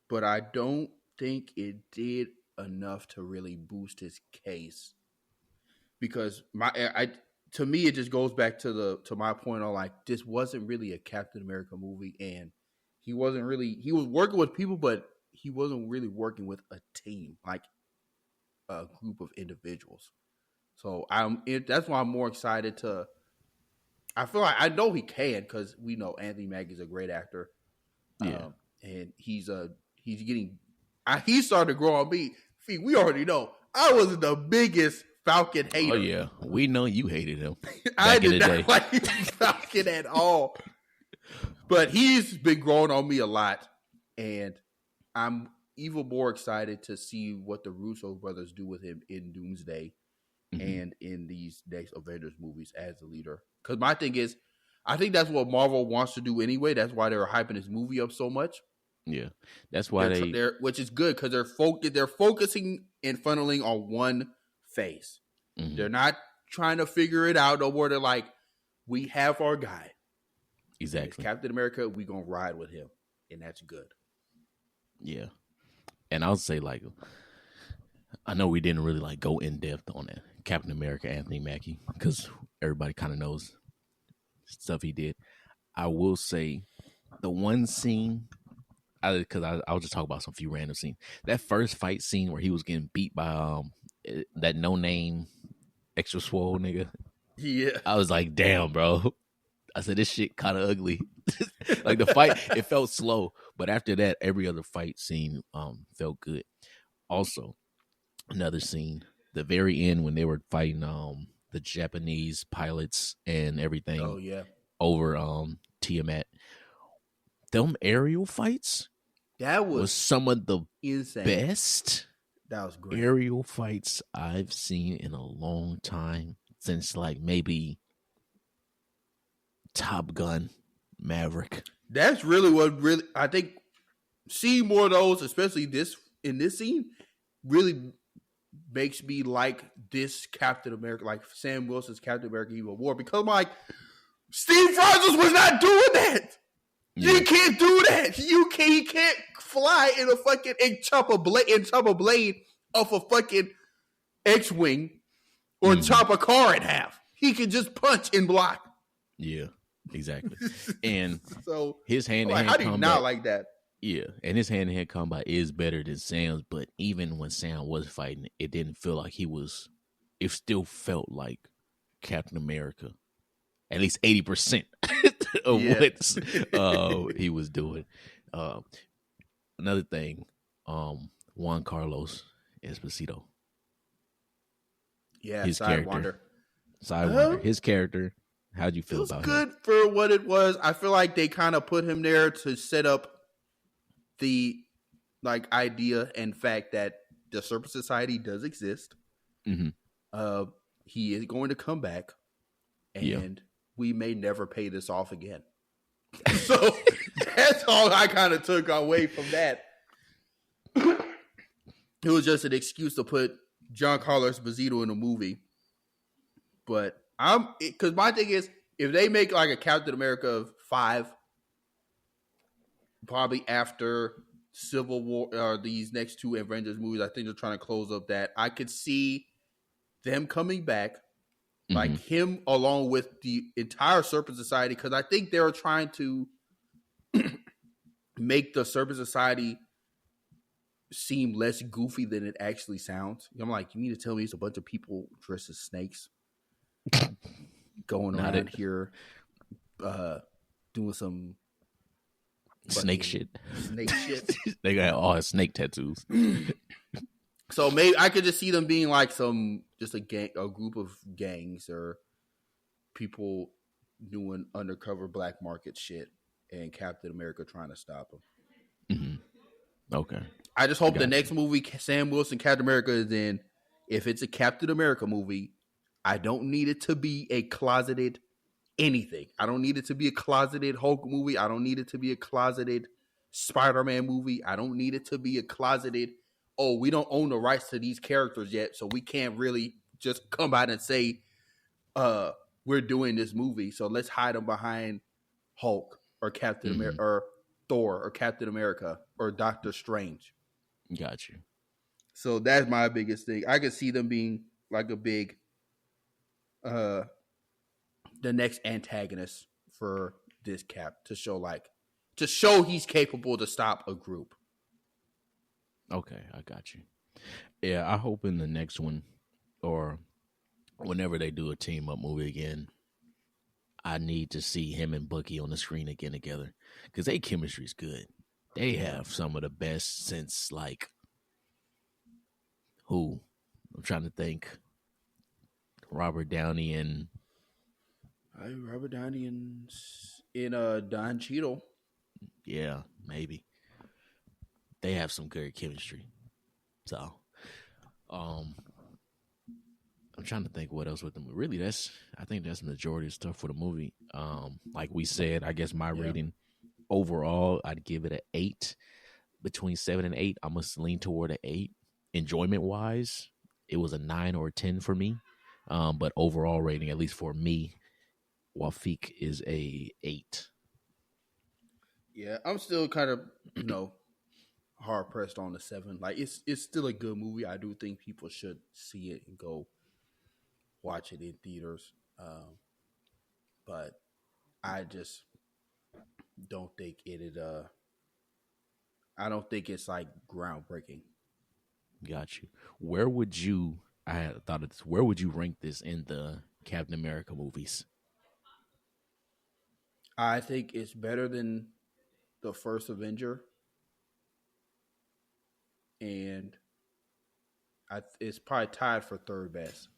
but I don't think it did enough to really boost his case. Because to me it just goes back to my point on like this wasn't really a Captain America movie, and he was working with people, but he wasn't really working with a team, like a group of individuals. So that's why I'm more excited to. I feel like I know he can because we know Anthony Mackie's a great actor. Yeah. And he's getting. He started to grow on me. We already know I was the biggest Falcon hater. Oh yeah, we know you hated him. I did not like Falcon at all. But he's been growing on me a lot, and I'm even more excited to see what the Russo brothers do with him in Doomsday and in these next Avengers movies as the leader. Because my thing is, I think that's what Marvel wants to do anyway. That's why they're hyping this movie up so much. Yeah, that's why they're which is good because they're focusing and funneling on one phase. Mm-hmm. They're not trying to figure it out no more. They're like, we have our guy. Exactly. Captain America, we gonna ride with him, and that's good. Yeah, and I'll say like, I know we didn't really like go in depth on that Captain America Anthony Mackie because everybody kind of knows stuff he did. I will say the one scene, because I'll just talk about some few random scenes. That first fight scene where he was getting beat by that no name extra swole nigga. Yeah, I was like, damn, bro. I said this shit kind of ugly. Like the fight, it felt slow, but after that, every other fight scene felt good. Also, another scene, the very end when they were fighting the Japanese pilots and everything. Oh yeah, over Tiamat. Them aerial fights. That was some of the insane. Best. That was great. Aerial fights I've seen in a long time, since like maybe Top Gun, Maverick. That's really what I think. Seeing more of those, especially in this scene, really makes me like this Captain America, like Sam Wilson's Captain America even more, because I'm like, Steve Rogers was not doing that. Yeah. You can't do that. He can't fly in a fucking and chop a blade off a fucking X-wing or chop a car in half. He can just punch and block. Yeah, exactly. And so his hand-to-hand combat, I do not like that. Yeah, and his hand-to-hand combat is better than Sam's, but even when Sam was fighting, it didn't feel like he was. It still felt like Captain America, at least 80% of what he was doing. Another thing, Juan Carlos Esposito. Yeah, his character. Sidewinder. His character. How'd you feel about him? It was good for what it was. I feel like they kind of put him there to set up the idea and fact that the Serpent Society does exist. Mm-hmm. He is going to come back, and we may never pay this off again. So that's all I kind of took away from that. It was just an excuse to put Giancarlo Esposito in a movie. But because my thing is, if they make like a Captain America 5, probably after Civil War or these next two Avengers movies, I think they're trying to close up that. I could see them coming back, like him along with the entire Serpent Society, because I think they're trying to make the Serpent Society seem less goofy than it actually sounds. I'm like, you mean to tell me it's a bunch of people dressed as snakes going around here doing some snake shit. They got all snake tattoos. So maybe I could just see them being like a group of gangs or people doing undercover black market shit, and Captain America trying to stop them. Mm-hmm. Okay. I just hope the next movie Sam Wilson Captain America is in, if it's a Captain America movie, I don't need it to be a closeted anything. I don't need it to be a closeted Hulk movie. I don't need it to be a closeted Spider-Man movie. I don't need it to be a closeted, we don't own the rights to these characters yet, so we can't really just come out and say, we're doing this movie, so let's hide them behind Hulk or Captain Mm-hmm. America or Thor or Captain America or Doctor Strange. Got you. So that's my biggest thing. I could see them being like a big uh the next antagonist for this Cap to show he's capable to stop a group. Okay, I got you. Yeah, I hope in the next one or whenever they do a team up movie again, I need to see him and Bucky on the screen again together because their chemistry's good. They Yeah. have some of the best since like who? I'm trying to think. Robert Downey and Robert Downey in Don Cheadle. yeah, maybe they have some good chemistry. So, um, I'm trying to think what else with them. Really, I think that's the majority of stuff for the movie. Like we said, I guess my rating overall, I'd give it an 8. Between 7 and 8, I must lean toward an 8. Enjoyment wise, it was a 9 or a 10 for me. But overall rating, at least for me, Wafik is a 8. Yeah, I'm still kind of hard pressed on the 7. Like it's still a good movie. I do think people should see it and go watch it in theaters. But I just don't think I don't think it's like groundbreaking. Got you. Where would you? I had thought of this. Where would you rank this in the Captain America movies? I think it's better than the first Avenger, and it's probably tied for third best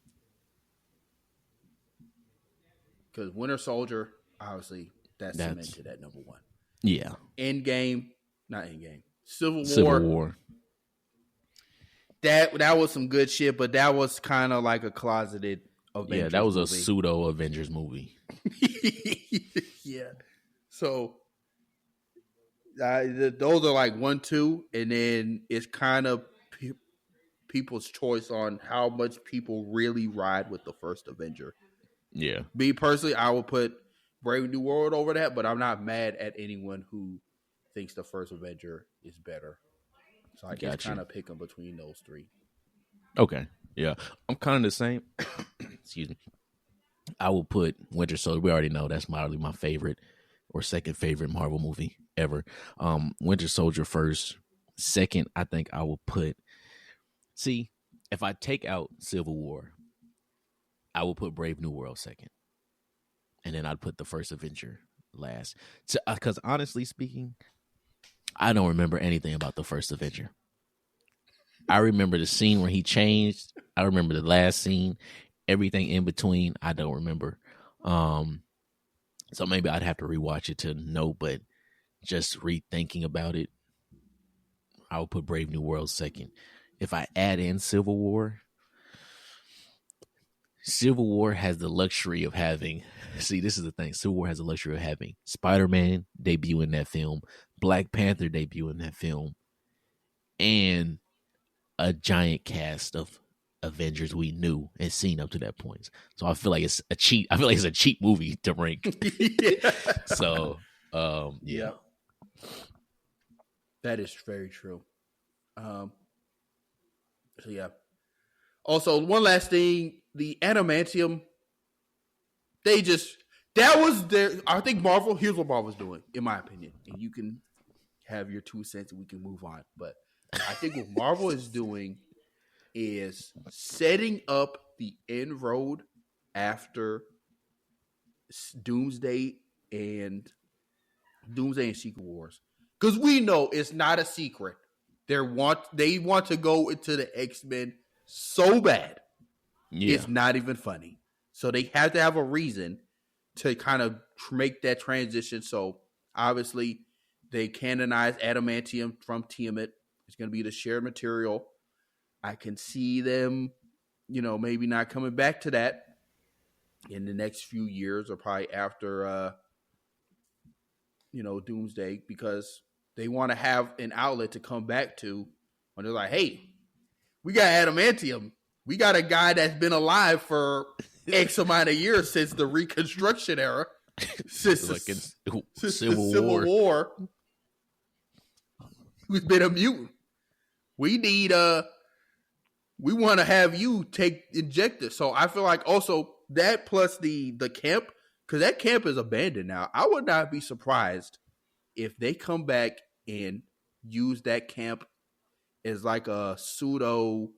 because Winter Soldier, obviously, that's cemented at number 1. Yeah. Endgame, not Endgame. Civil War. That was some good shit, but that was kind of like a closeted Avengers. Yeah, that was movie. a pseudo Avengers movie. Yeah. So those are like 1, 2, and then it's kind of people's choice on how much people really ride with the first Avenger. Yeah. Me personally, I would put Brave New World over that, but I'm not mad at anyone who thinks the first Avenger is better. So I guess kind of picking between those 3. Okay. Yeah. I'm kind of the same. Excuse me. I will put Winter Soldier. We already know that's probably my favorite or second favorite Marvel movie ever. Winter Soldier first. Second, I think I will put. See, if I take out Civil War, I will put Brave New World second, and then I'd put the first Avenger last. Because honestly speaking, I don't remember anything about the first Avenger. I remember the scene where he changed. I remember the last scene. Everything in between, I don't remember. So maybe I'd have to rewatch it to know, but just rethinking about it, I would put Brave New World second. If I add in Civil War has the luxury of having, see, this is the thing. Civil War has the luxury of having Spider-Man debut in that film, Black Panther debut in that film, and a giant cast of Avengers we knew and seen up to that point. So I feel like it's a cheap. I feel like it's a cheap movie to rank. Yeah. So, yeah, that is very true. So yeah. Also, one last thing: the Adamantium. That was their. I think Marvel. Here's what Marvel's doing, in my opinion, and you can have your 2 cents and we can move on. But I think what Marvel is doing is setting up the end road after Doomsday and Secret Wars, because we know it's not a secret. They want to go into the X-Men so bad, it's not even funny. So they have to have a reason to kind of make that transition. So obviously they canonize Adamantium from Tiamat. It's going to be the shared material. I can see them, maybe not coming back to that in the next few years or probably after, Doomsday, because they want to have an outlet to come back to when they're like, hey, we got Adamantium. We got a guy that's been alive for X amount of years since the Reconstruction era. Like in Since the Civil Civil War. War, who's been a mutant. We need we want to have you take injector. So I feel like also that plus the camp, because that camp is abandoned now. I would not be surprised if they come back and use that camp as like a pseudo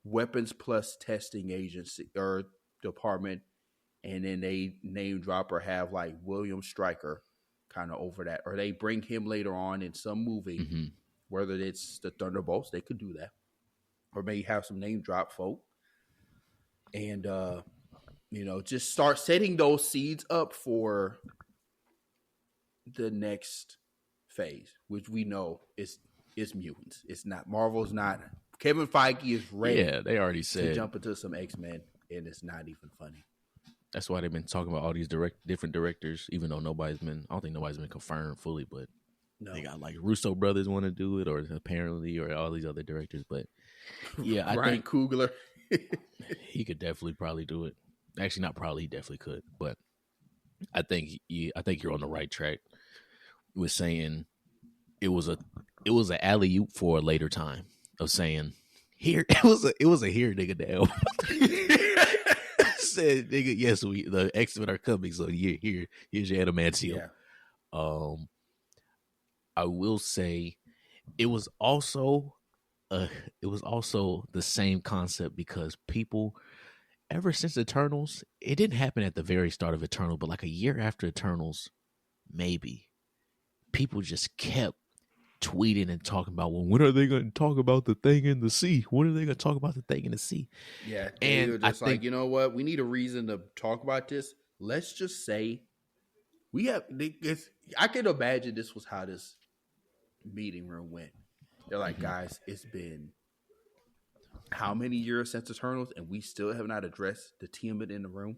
weapons plus testing agency or department, and then they name drop or have like William Stryker kind of over that, or they bring him later on in some movie, Mm-hmm. whether it's the Thunderbolts, they could do that, or maybe have some name drop folk, and just start setting those seeds up for the next phase, which we know is mutants. It's not Marvel's not. Kevin Feige is ready. Yeah, they already said to jump into some X-Men, and it's not even funny. That's why they've been talking about all these different directors, even though I don't think nobody's been confirmed fully, but they got like Russo brothers want to do it, or apparently, or all these other directors. But yeah, I think Coogler, he could definitely probably do it. Actually, not probably, he definitely could. But I think you're on the right track with saying it was an alley oop for a later time of saying here it was a here nigga down. Said nigga, yes, the X-Men are coming, so here's your adamantium. Yeah. I will say it was also the same concept, because people, ever since Eternals, it didn't happen at the very start of Eternals, but like a year after Eternals, maybe, people just kept tweeting and talking about, well, when are they going to talk about the thing in the sea? When are they going to talk about the thing in the sea? Yeah, and were just like, you know what? We need a reason to talk about this. Let's just say we have. I can imagine this was how this meeting room went. They're like, guys, it's been how many years since Eternals, and we still have not addressed the Tiamat in the room.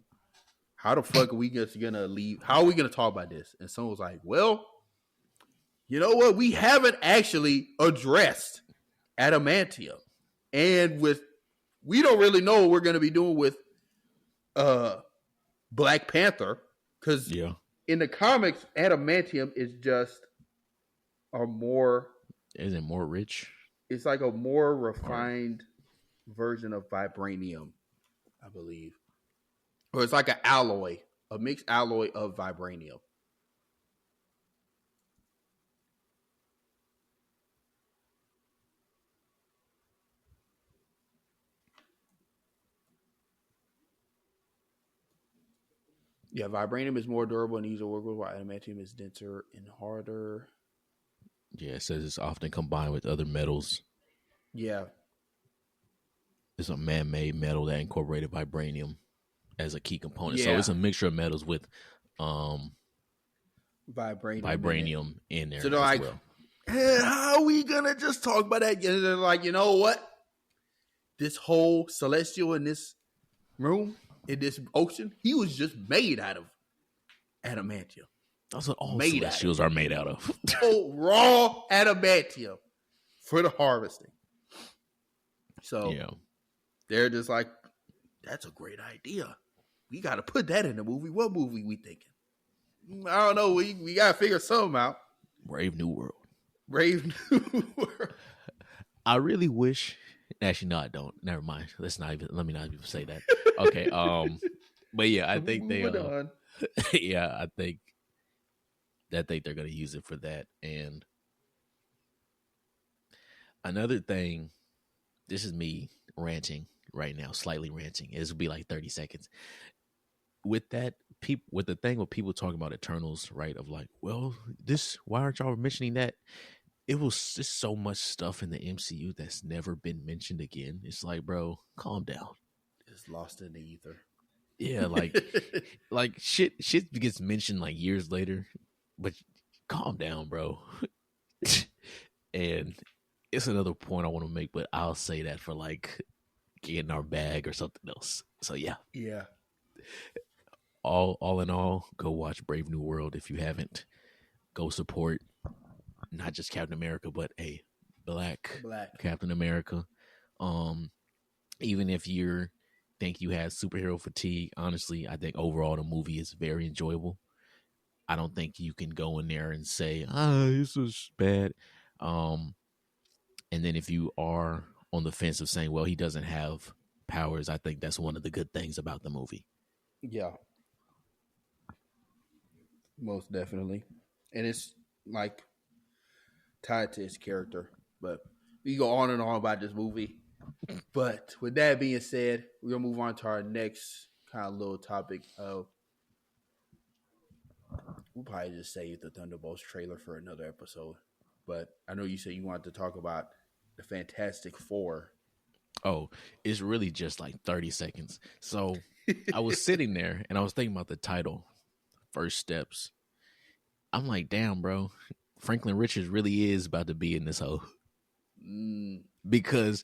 How the fuck are we just gonna leave? How are we gonna talk about this? And someone was like, well, you know what? We haven't actually addressed Adamantium. And we don't really know what we're going to be doing with Black Panther. Because in the comics, Adamantium is just a more... Is it more rich? It's like a more refined version of vibranium, I believe. Or it's like an alloy, a mixed alloy of vibranium. Yeah, vibranium is more durable and easier to work with, while adamantium is denser and harder. Yeah, it says it's often combined with other metals. Yeah. It's a man-made metal that incorporated vibranium as a key component. Yeah. So it's a mixture of metals with vibranium in there. So they're like, how are we going to just talk about that? And they're like, you know what? This whole celestial in this room, in this ocean, he was just made out of adamantium. That's what all celestials are made out of. Oh, raw adamantium for the harvesting. So they're just like, that's a great idea. We got to put that in the movie. What movie we thinking? I don't know. We got to figure something out. Brave New World. Brave New World. I really wish... Actually, no, I don't. Never mind. Let me not even say that. Okay. But yeah, I think they. Yeah, I think they're gonna use it for that. And another thing, this is me ranting right now, slightly ranting. This will be like 30 seconds. With that, with the thing with people talking about Eternals, right? Of like, well, why aren't y'all mentioning that? It was just so much stuff in the MCU that's never been mentioned again. It's like, bro, calm down. It's lost in the ether. Yeah, like shit gets mentioned like years later, but calm down, bro. And it's another point I want to make, but I'll say that for like getting our bag or something else. So yeah. Yeah. All in all, go watch Brave New World if you haven't. Go support not just Captain America, but Black Captain America. Even if you think you had superhero fatigue, honestly, I think overall the movie is very enjoyable. I don't think you can go in there and say, this is bad. And then if you are on the fence of saying, well, he doesn't have powers, I think that's one of the good things about the movie. Yeah, most definitely. And it's like tied to his character. But we go on and on about this movie. But with that being said, we're gonna move on to our next kind of little topic of we'll probably just save the Thunderbolts trailer for another episode. But I know you said you wanted to talk about the Fantastic Four. Oh, it's really just like 30 seconds. So I was sitting there and I was thinking about the title, First Steps. I'm like, damn, bro, Franklin Richards really is about to be in this hoe. Because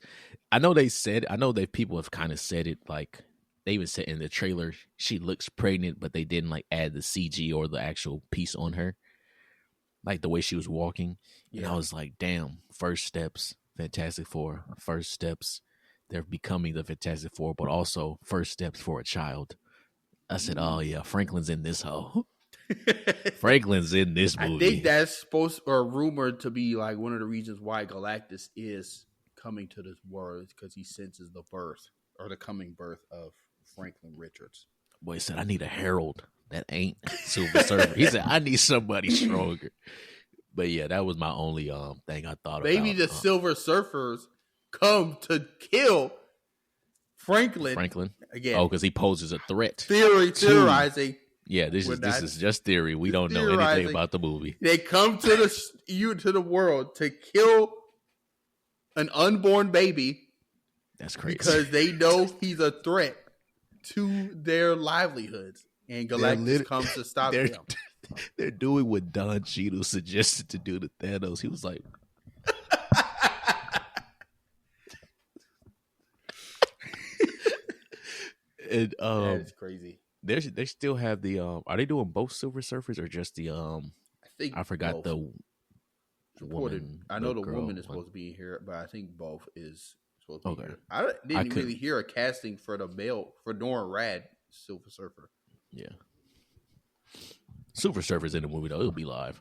I know that people have kind of said it, like they even said in the trailer, she looks pregnant, but they didn't like add the CG or the actual piece on her. Like the way she was walking. Yeah. And I was like, damn, First Steps, Fantastic Four, First Steps. They're becoming the Fantastic Four, but also first steps for a child. I said, oh, yeah, Franklin's in this hoe. Franklin's in this movie. I think that's supposed or rumored to be like one of the reasons why Galactus is coming to this world because he senses the birth or the coming birth of Franklin Richards. Boy said, I need a herald that ain't Silver Surfer. He said, I need somebody stronger. But yeah, that was my only thing I thought Maybe about. The Silver Surfers come to kill Franklin again. Oh, because he poses a threat. Theorizing. Yeah, this is just theory. We don't know anything about the movie. They come to the world to kill an unborn baby. That's crazy. Because they know he's a threat to their livelihoods. And Galactus comes to stop them. They're doing what Don Cheadle suggested to do to Thanos. He was like, and that is crazy. They still have the are they doing both Silver Surfers or just the I forgot both. The woman. I know the woman is supposed to be here, but I think both is supposed to be here. I didn't really hear a casting for the male for Norman Rad Silver Surfer. Yeah. Silver Surfer's in the movie though. It'll be live.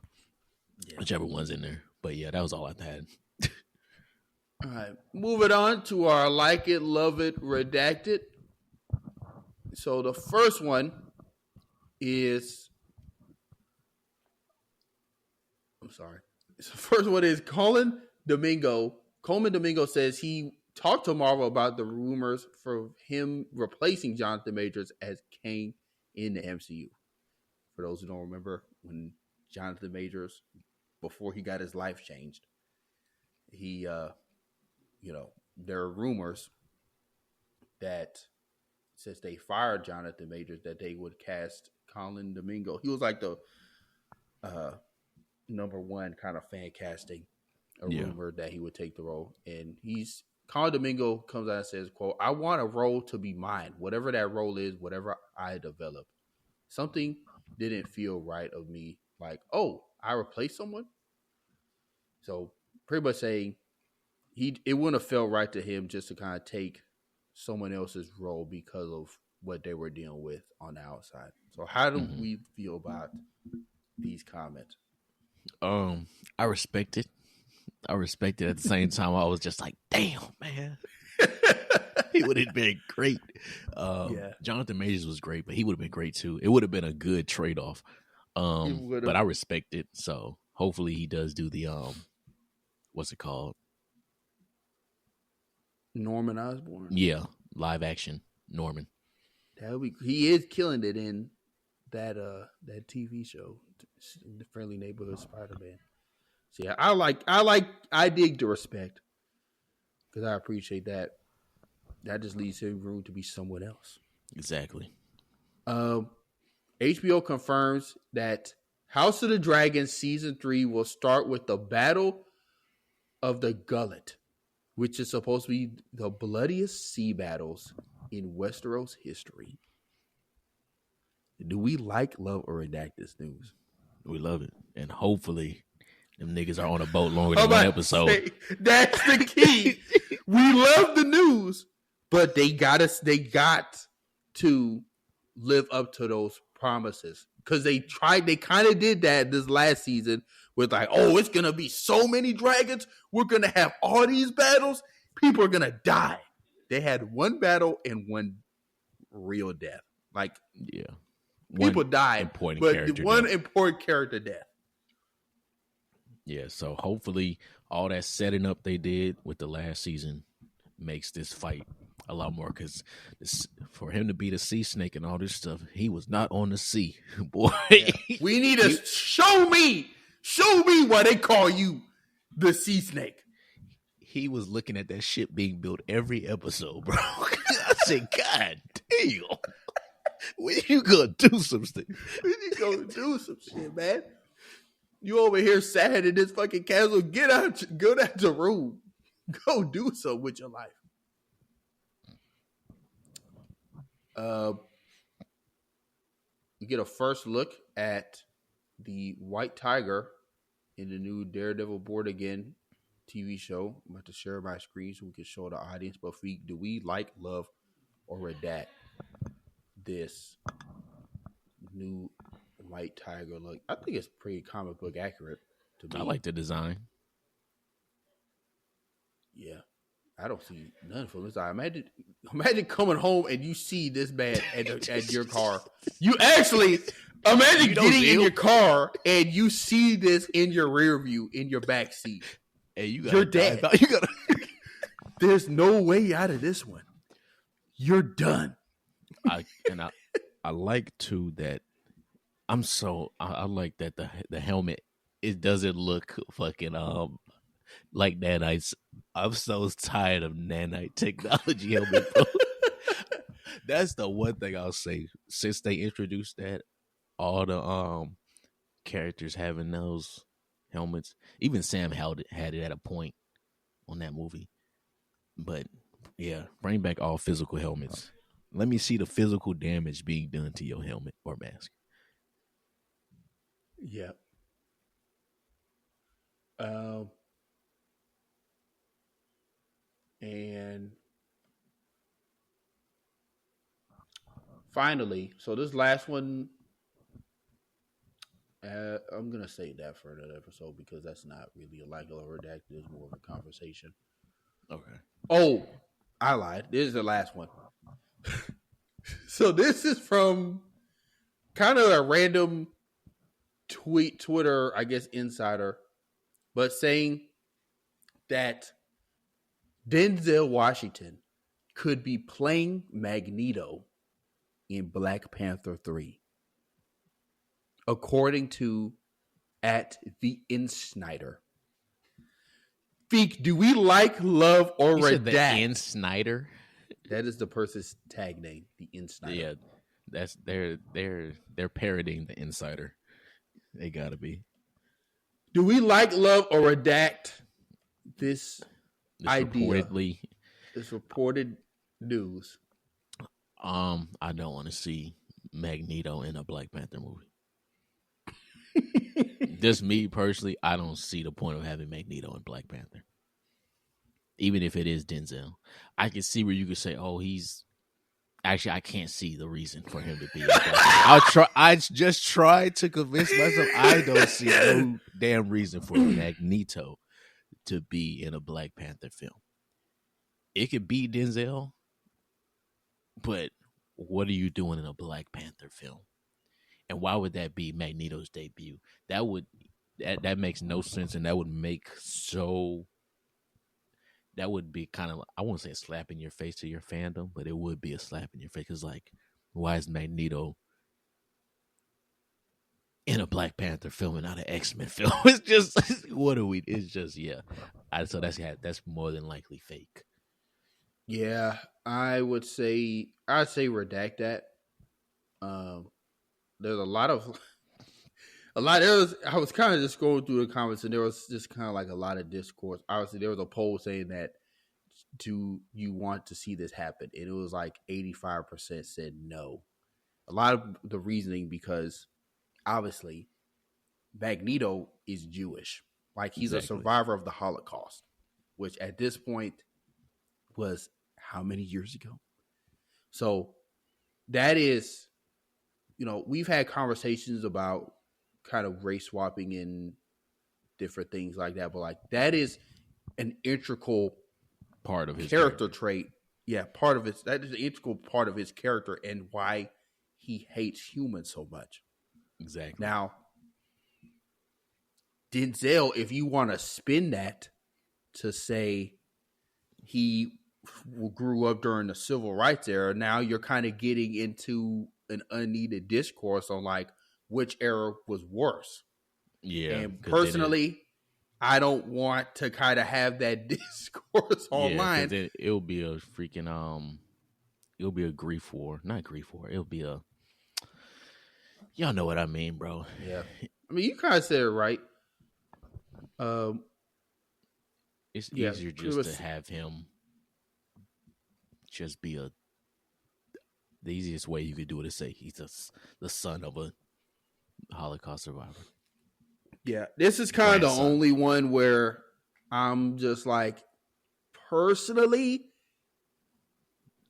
Yeah. Whichever one's in there. But yeah, that was all I had. All right. Moving on to our Like It, Love It, Redacted. So the first one is The first one is Coleman Domingo. Coleman Domingo says he talked to Marvel about the rumors for him replacing Jonathan Majors as Kang in the MCU. For those who don't remember, when Jonathan Majors, before he got his life changed, he, there are rumors that since they fired Jonathan Majors, that they would cast Colin Domingo. He was like the number one kind of fan casting, rumor that he would take the role. And Colin Domingo comes out and says, quote, I want a role to be mine. Whatever that role is, whatever I develop. Something didn't feel right of me. Like, oh, I replaced someone? So pretty much saying it wouldn't have felt right to him just to kind of take someone else's role because of what they were dealing with on the outside. So how do we feel about these comments? I respect it. At the same time. I was just like, damn, man. He would have been great. Jonathan Majors was great, but he would have been great too. It would have been a good trade-off. But I respect it. So hopefully he does do the what's it called? Norman Osborn. Yeah, live action Norman. He is killing it in that TV show, The Friendly Neighborhood Spider-Man. So yeah, I dig the respect because I appreciate that. That just leaves him room to be someone else. Exactly. HBO confirms that House of the Dragon Season 3 will start with the Battle of the Gullet, which is supposed to be the bloodiest sea battles in Westeros history. Do we love, or redact this news? We love it. And hopefully them niggas are on a boat longer than one episode. That's the key. We love the news, but they got to live up to those promises because they kind of did that this last season with like, oh, it's gonna be so many dragons, we're gonna have all these battles, people are gonna die. They had one battle and one real death. Like, yeah, people one died, important but character one death. important character death. Yeah, so hopefully all that setting up they did with the last season makes this fight a lot more, because for him to be the sea snake and all this stuff, he was not on the sea, boy. Yeah. We need to show me why they call you the sea snake. He was looking at that ship being built every episode, bro. I said, God damn, when you gonna do something? When you gonna do some shit, man? You over here sad in this fucking castle? Go out the room. Go do something with your life. We get a first look at the White Tiger in the new Daredevil Born Again TV show. I'm about to share my screen so we can show the audience. But do we like, love, or redact this new White Tiger look? I think it's pretty comic book accurate to me. I like the design. Yeah. I don't see none from this. Imagine coming home and you see this man at your car. You actually imagine getting in your car and you see this in your rear view, in your back seat. Hey, you're dead. There's no way out of this one. You're done. I like too that I like that the helmet, it doesn't look fucking like nanites. I'm so tired of nanite technology helmet, bro. That's the one thing I'll say. Since they introduced that, all the characters having those helmets, even Sam had it at a point on that movie. But yeah, bring back all physical helmets. Let me see the physical damage being done to your helmet or mask. Yeah. And finally, so this last one, I'm gonna save that for another episode because that's not really a like or redacted. It's more of a conversation. Okay. Oh, I lied. This is the last one. So this is from kind of a random Twitter, I guess, insider, but saying that Denzel Washington could be playing Magneto in Black Panther 3. According to at the Insnider. Feek, do we like, love, or redact? The Insnider? That is the person's tag name, the Insnider. Yeah, that's they're parodying the Insider. They gotta be. Do we like, love, or redact this idea? This reported news. I don't want to see Magneto in a Black Panther movie. Just me personally, I don't see the point of having Magneto in Black Panther. Even if it is Denzel, I can see where you could say, "Oh, he's." Actually, I can't see the reason for him to be. I'll try. I just try to convince myself I don't see no damn reason for Magneto to be in a Black Panther film. It could be Denzel, but what are you doing in a Black Panther film? And why would that be Magneto's debut? That makes no sense, and that would be kind of, I won't say a slap in your face to your fandom, but it would be a slap in your face. Because, like, why is Magneto in a Black Panther film and not an X-Men film? It's just, it's just, yeah. So that's more than likely fake. Yeah, I'd say redact that. There's I was kind of just going through the comments, and there was just kind of like a lot of discourse. Obviously, there was a poll saying that, do you want to see this happen? And it was like 85% said no. A lot of the reasoning because obviously Magneto is Jewish. Like, he's exactly a survivor of the Holocaust, which at this point was how many years ago? So that is we've had conversations about kind of race swapping and different things like that, but like that is an integral Part of his character trait. Yeah, that is an integral part of his character and why he hates humans so much. Exactly. Now, Denzel, if you want to spin that to say he grew up during the civil rights era, now you're kind of getting into an unneeded discourse on like which era was worse. Yeah. And personally, I don't want to kind of have that discourse online. Because it'll be a freaking it'll be a grief war. Not grief war. It'll be a, y'all know what I mean, bro. Yeah. I mean, you kind of said it right. It's easier just to have him just be the easiest way you could do it is say he's the son of a Holocaust survivor. Yeah, this is kind of the only one where I'm just like, personally,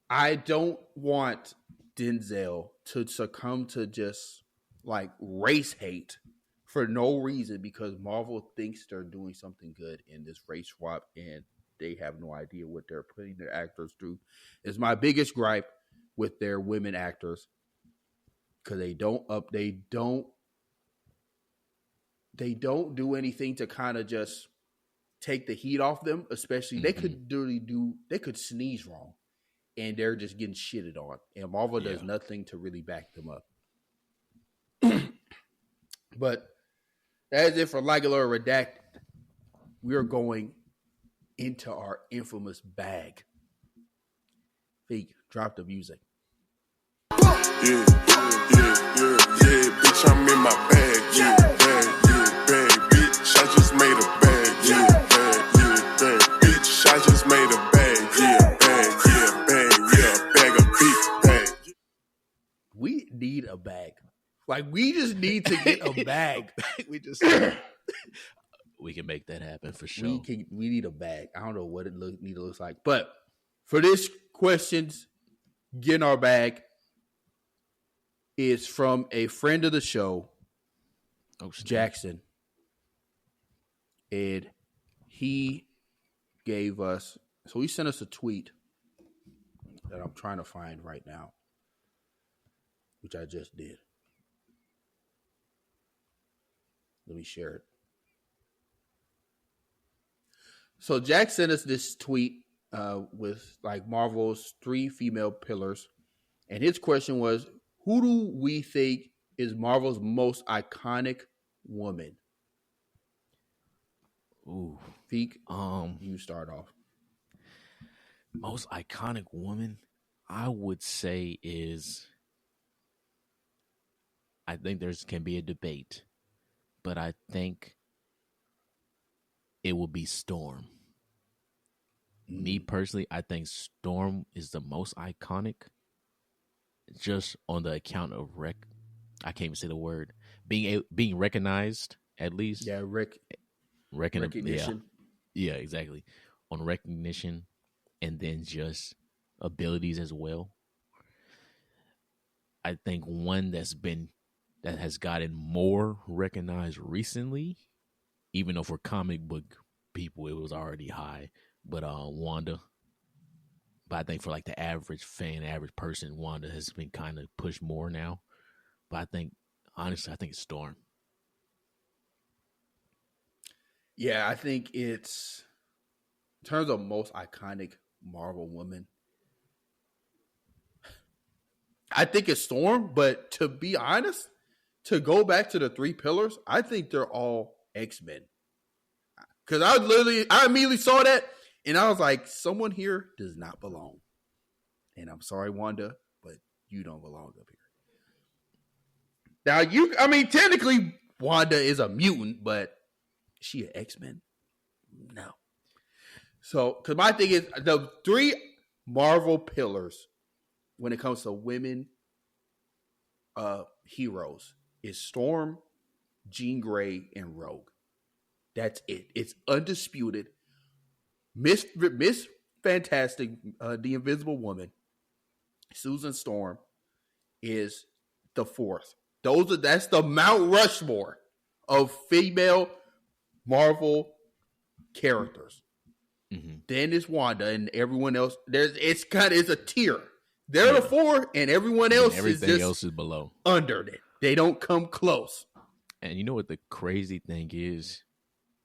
I don't want Denzel to succumb to just like race hate for no reason because Marvel thinks they're doing something good in this race swap and they have no idea what they're putting their actors through. It's my biggest gripe with their women actors because they don't do anything to kind of just take the heat off them. Especially they could sneeze wrong and they're just getting shitted on. And Marvel does nothing to really back them up. But that is it for Regular Redacted. We are going into our infamous bag. Fake, drop the music. Yeah, bitch, I'm in my bag. Yeah, bag, bitch, I just made a bag. Yeah, bag, bitch, I just made a bag. Yeah, bag of beef, bag. We need a bag. Like, we just need to get a bag. We can make that happen for sure. We need a bag. I don't know what it looks like. But for this questions, getting our bag is from a friend of the show, Jackson. And he gave us, so he sent us a tweet that I'm trying to find right now, which I just did. Let me share it. So Jack sent us this tweet with like Marvel's 3 female pillars. And his question was, who do we think is Marvel's most iconic woman? Ooh. Feek, you start off. Most iconic woman, I would say is, I think can be a debate, but I think it will be Storm. Me personally, I think Storm is the most iconic, just on the account of I can't even say the word, being recognized at least. Yeah, recognition. Yeah, exactly. On recognition, and then just abilities as well. I think one that has gotten more recognized recently, even though for comic book people it was already high, but Wanda. But I think for like the average fan, average person, Wanda has been kind of pushed more now. But I think, honestly, it's Storm. Yeah, I think it's, in terms of most iconic Marvel woman, I think it's Storm. But to be honest, to go back to the 3 pillars, I think they're all X-Men. Because I immediately saw that, and I was like, someone here does not belong. And I'm sorry, Wanda, but you don't belong up here. Now, technically, Wanda is a mutant, but is she an X-Men? No. So, because my thing is, the 3 Marvel pillars when it comes to women heroes is Storm, Jean Grey, and Rogue. That's it. It's undisputed. Miss Fantastic, the Invisible Woman, Susan Storm, is the fourth. That's the Mount Rushmore of female Marvel characters. Mm-hmm. Then it's Wanda and everyone else. It's a tier. They're the four, and everyone else else is below. Under it. They don't come close. And you know what the crazy thing is?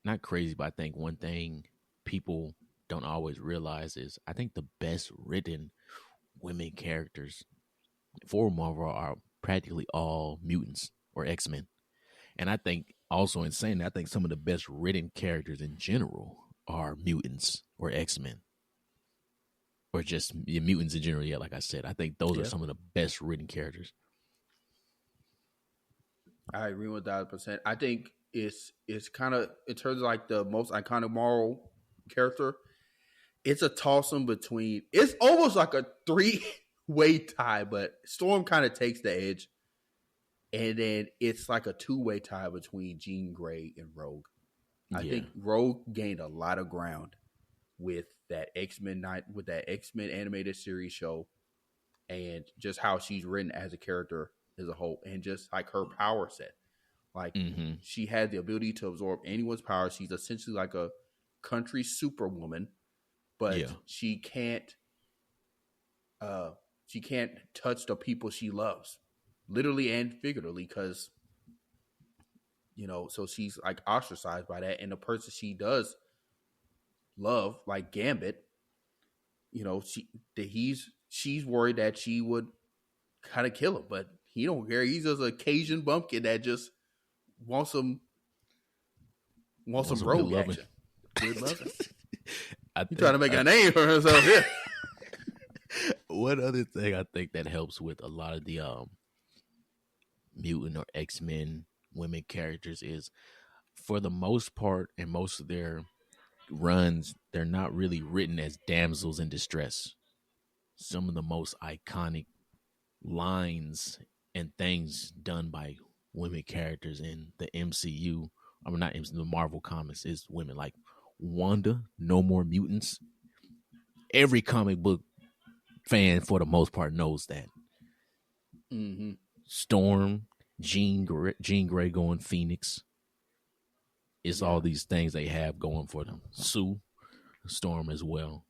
Not crazy, but I think one thing people don't always realize is I think the best written women characters for Marvel are practically all mutants or X-Men. And I think also in saying that, I think some of the best written characters in general are mutants or X-Men. Or just mutants in general, like I said. I think those are some of the best written characters. I agree with that 100%. I think it's kind of, in terms of like the most iconic Marvel character, it's a toss-up between, it's almost like a three-way tie, but Storm kind of takes the edge. And then it's like a two-way tie between Jean Grey and Rogue. I think Rogue gained a lot of ground with that X-Men animated series show, and just how she's written as a character as a whole, and just like her power set. Like she had the ability to absorb anyone's power. She's essentially like a country superwoman, but she can't touch the people she loves, literally and figuratively, because so she's like ostracized by that. And the person she does love, like Gambit, she's worried that she would kind of kill him, but he don't care. He's just a Cajun bumpkin that just wants some rogue action. Good loving. He's trying to make a name for himself here. One other thing I think that helps with a lot of the mutant or X-Men women characters is, for the most part, and most of their runs, they're not really written as damsels in distress. Some of the most iconic lines and things done by women characters in the MCU, I mean not MCU, the Marvel comics, is women. Like Wanda, No More Mutants. Every comic book fan, for the most part, knows that. Mm-hmm. Storm, Jean Grey going Phoenix. It's all these things they have going for them. Sue, Storm as well.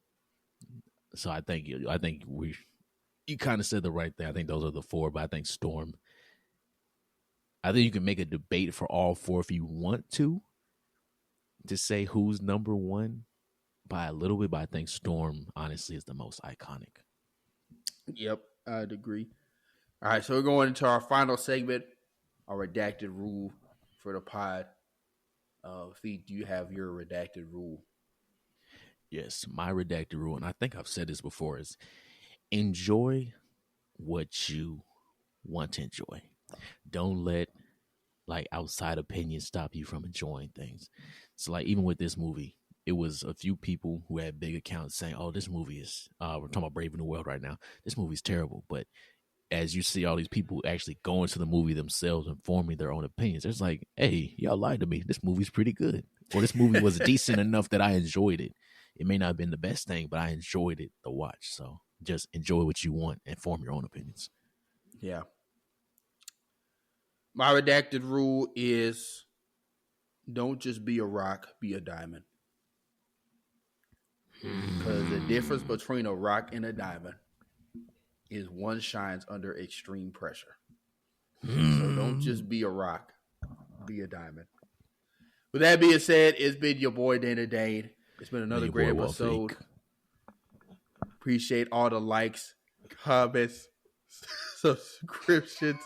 So I think you kind of said the right thing. I think those are the four, but I think Storm. I think you can make a debate for all four if you want to say who's number one by a little bit, but I think Storm honestly is the most iconic. Yep, I'd agree. All right, so we're going into our final segment, our redacted rule for the pod. Fee, do you have your redacted rule? Yes, my redacted rule, and I think I've said this before, is enjoy what you want to enjoy. Don't let like outside opinions stop you from enjoying things. So like even with this movie, it was a few people who had big accounts saying, oh, this movie is, we're talking about Brave New World right now. This movie's terrible. But as you see all these people actually going to the movie themselves and forming their own opinions, it's like, hey, y'all lied to me. This movie's pretty good. Or this movie was decent enough that I enjoyed it. It may not have been the best thing, but I enjoyed it to watch. So just enjoy what you want and form your own opinions. Yeah. My redacted rule is don't just be a rock, be a diamond. Because the difference between a rock and a diamond is one shines under extreme pressure. So don't just be a rock, be a diamond. With that being said, it's been your boy Dana Dane. It's been another great episode. Appreciate all the likes, comments, subscriptions.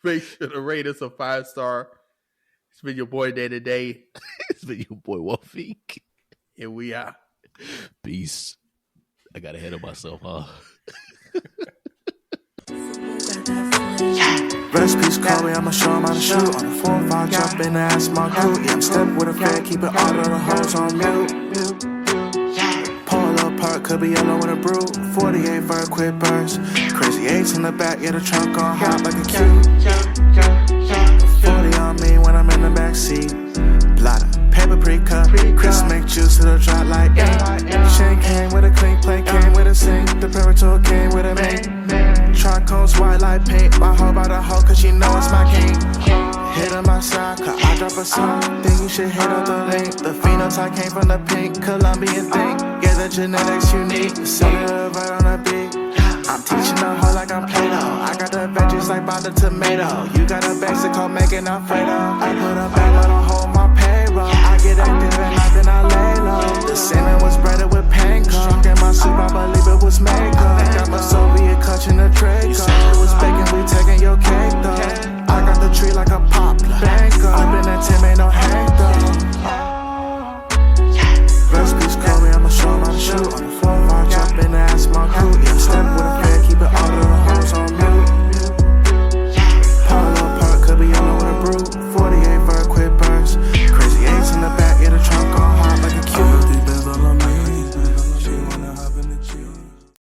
Make sure to rate us a 5-star. It's been your boy Dana Dane. It's been your boy Wafik. Here we are. Peace. I got ahead of myself, huh? Recipes call me, I'ma show 'em how to shoot. On the 4-5, jump in the ass, my crew. Yeah, I'm stepping with a fan, keeping all of the hoes on mute. Pull up part, could be yellow in a brew. 48 vert, quick burst. Crazy 8s in the back, yeah, the trunk on hot like a cube. 40 on me when I'm in the backseat. Blotter, paper pre-cut. Chris make juice, it'll drop like Shane came with a clean plate, came with a sink. The Parator came with a mate. Truck cones white like pink. My hoe by the hoe cause she know it's my king. Hit on my side, cause I drop a song. Think you should hit up the link. The phenotype came from the pink Colombian thing. Yeah, the genetics unique. Set it up right on the beat. I'm teaching the hoe like I'm Play-Doh. I got the Avengers like by the tomato. You got a Mexico making Alfredo. I put a bag on a hoe on my payroll. I get active at night then I lay low. The salmon was breaded with panko. Shrunk in my soup, I believe it was Mako. Got my Soviet clutching the Draco. You said it was bacon, we taking your cake though.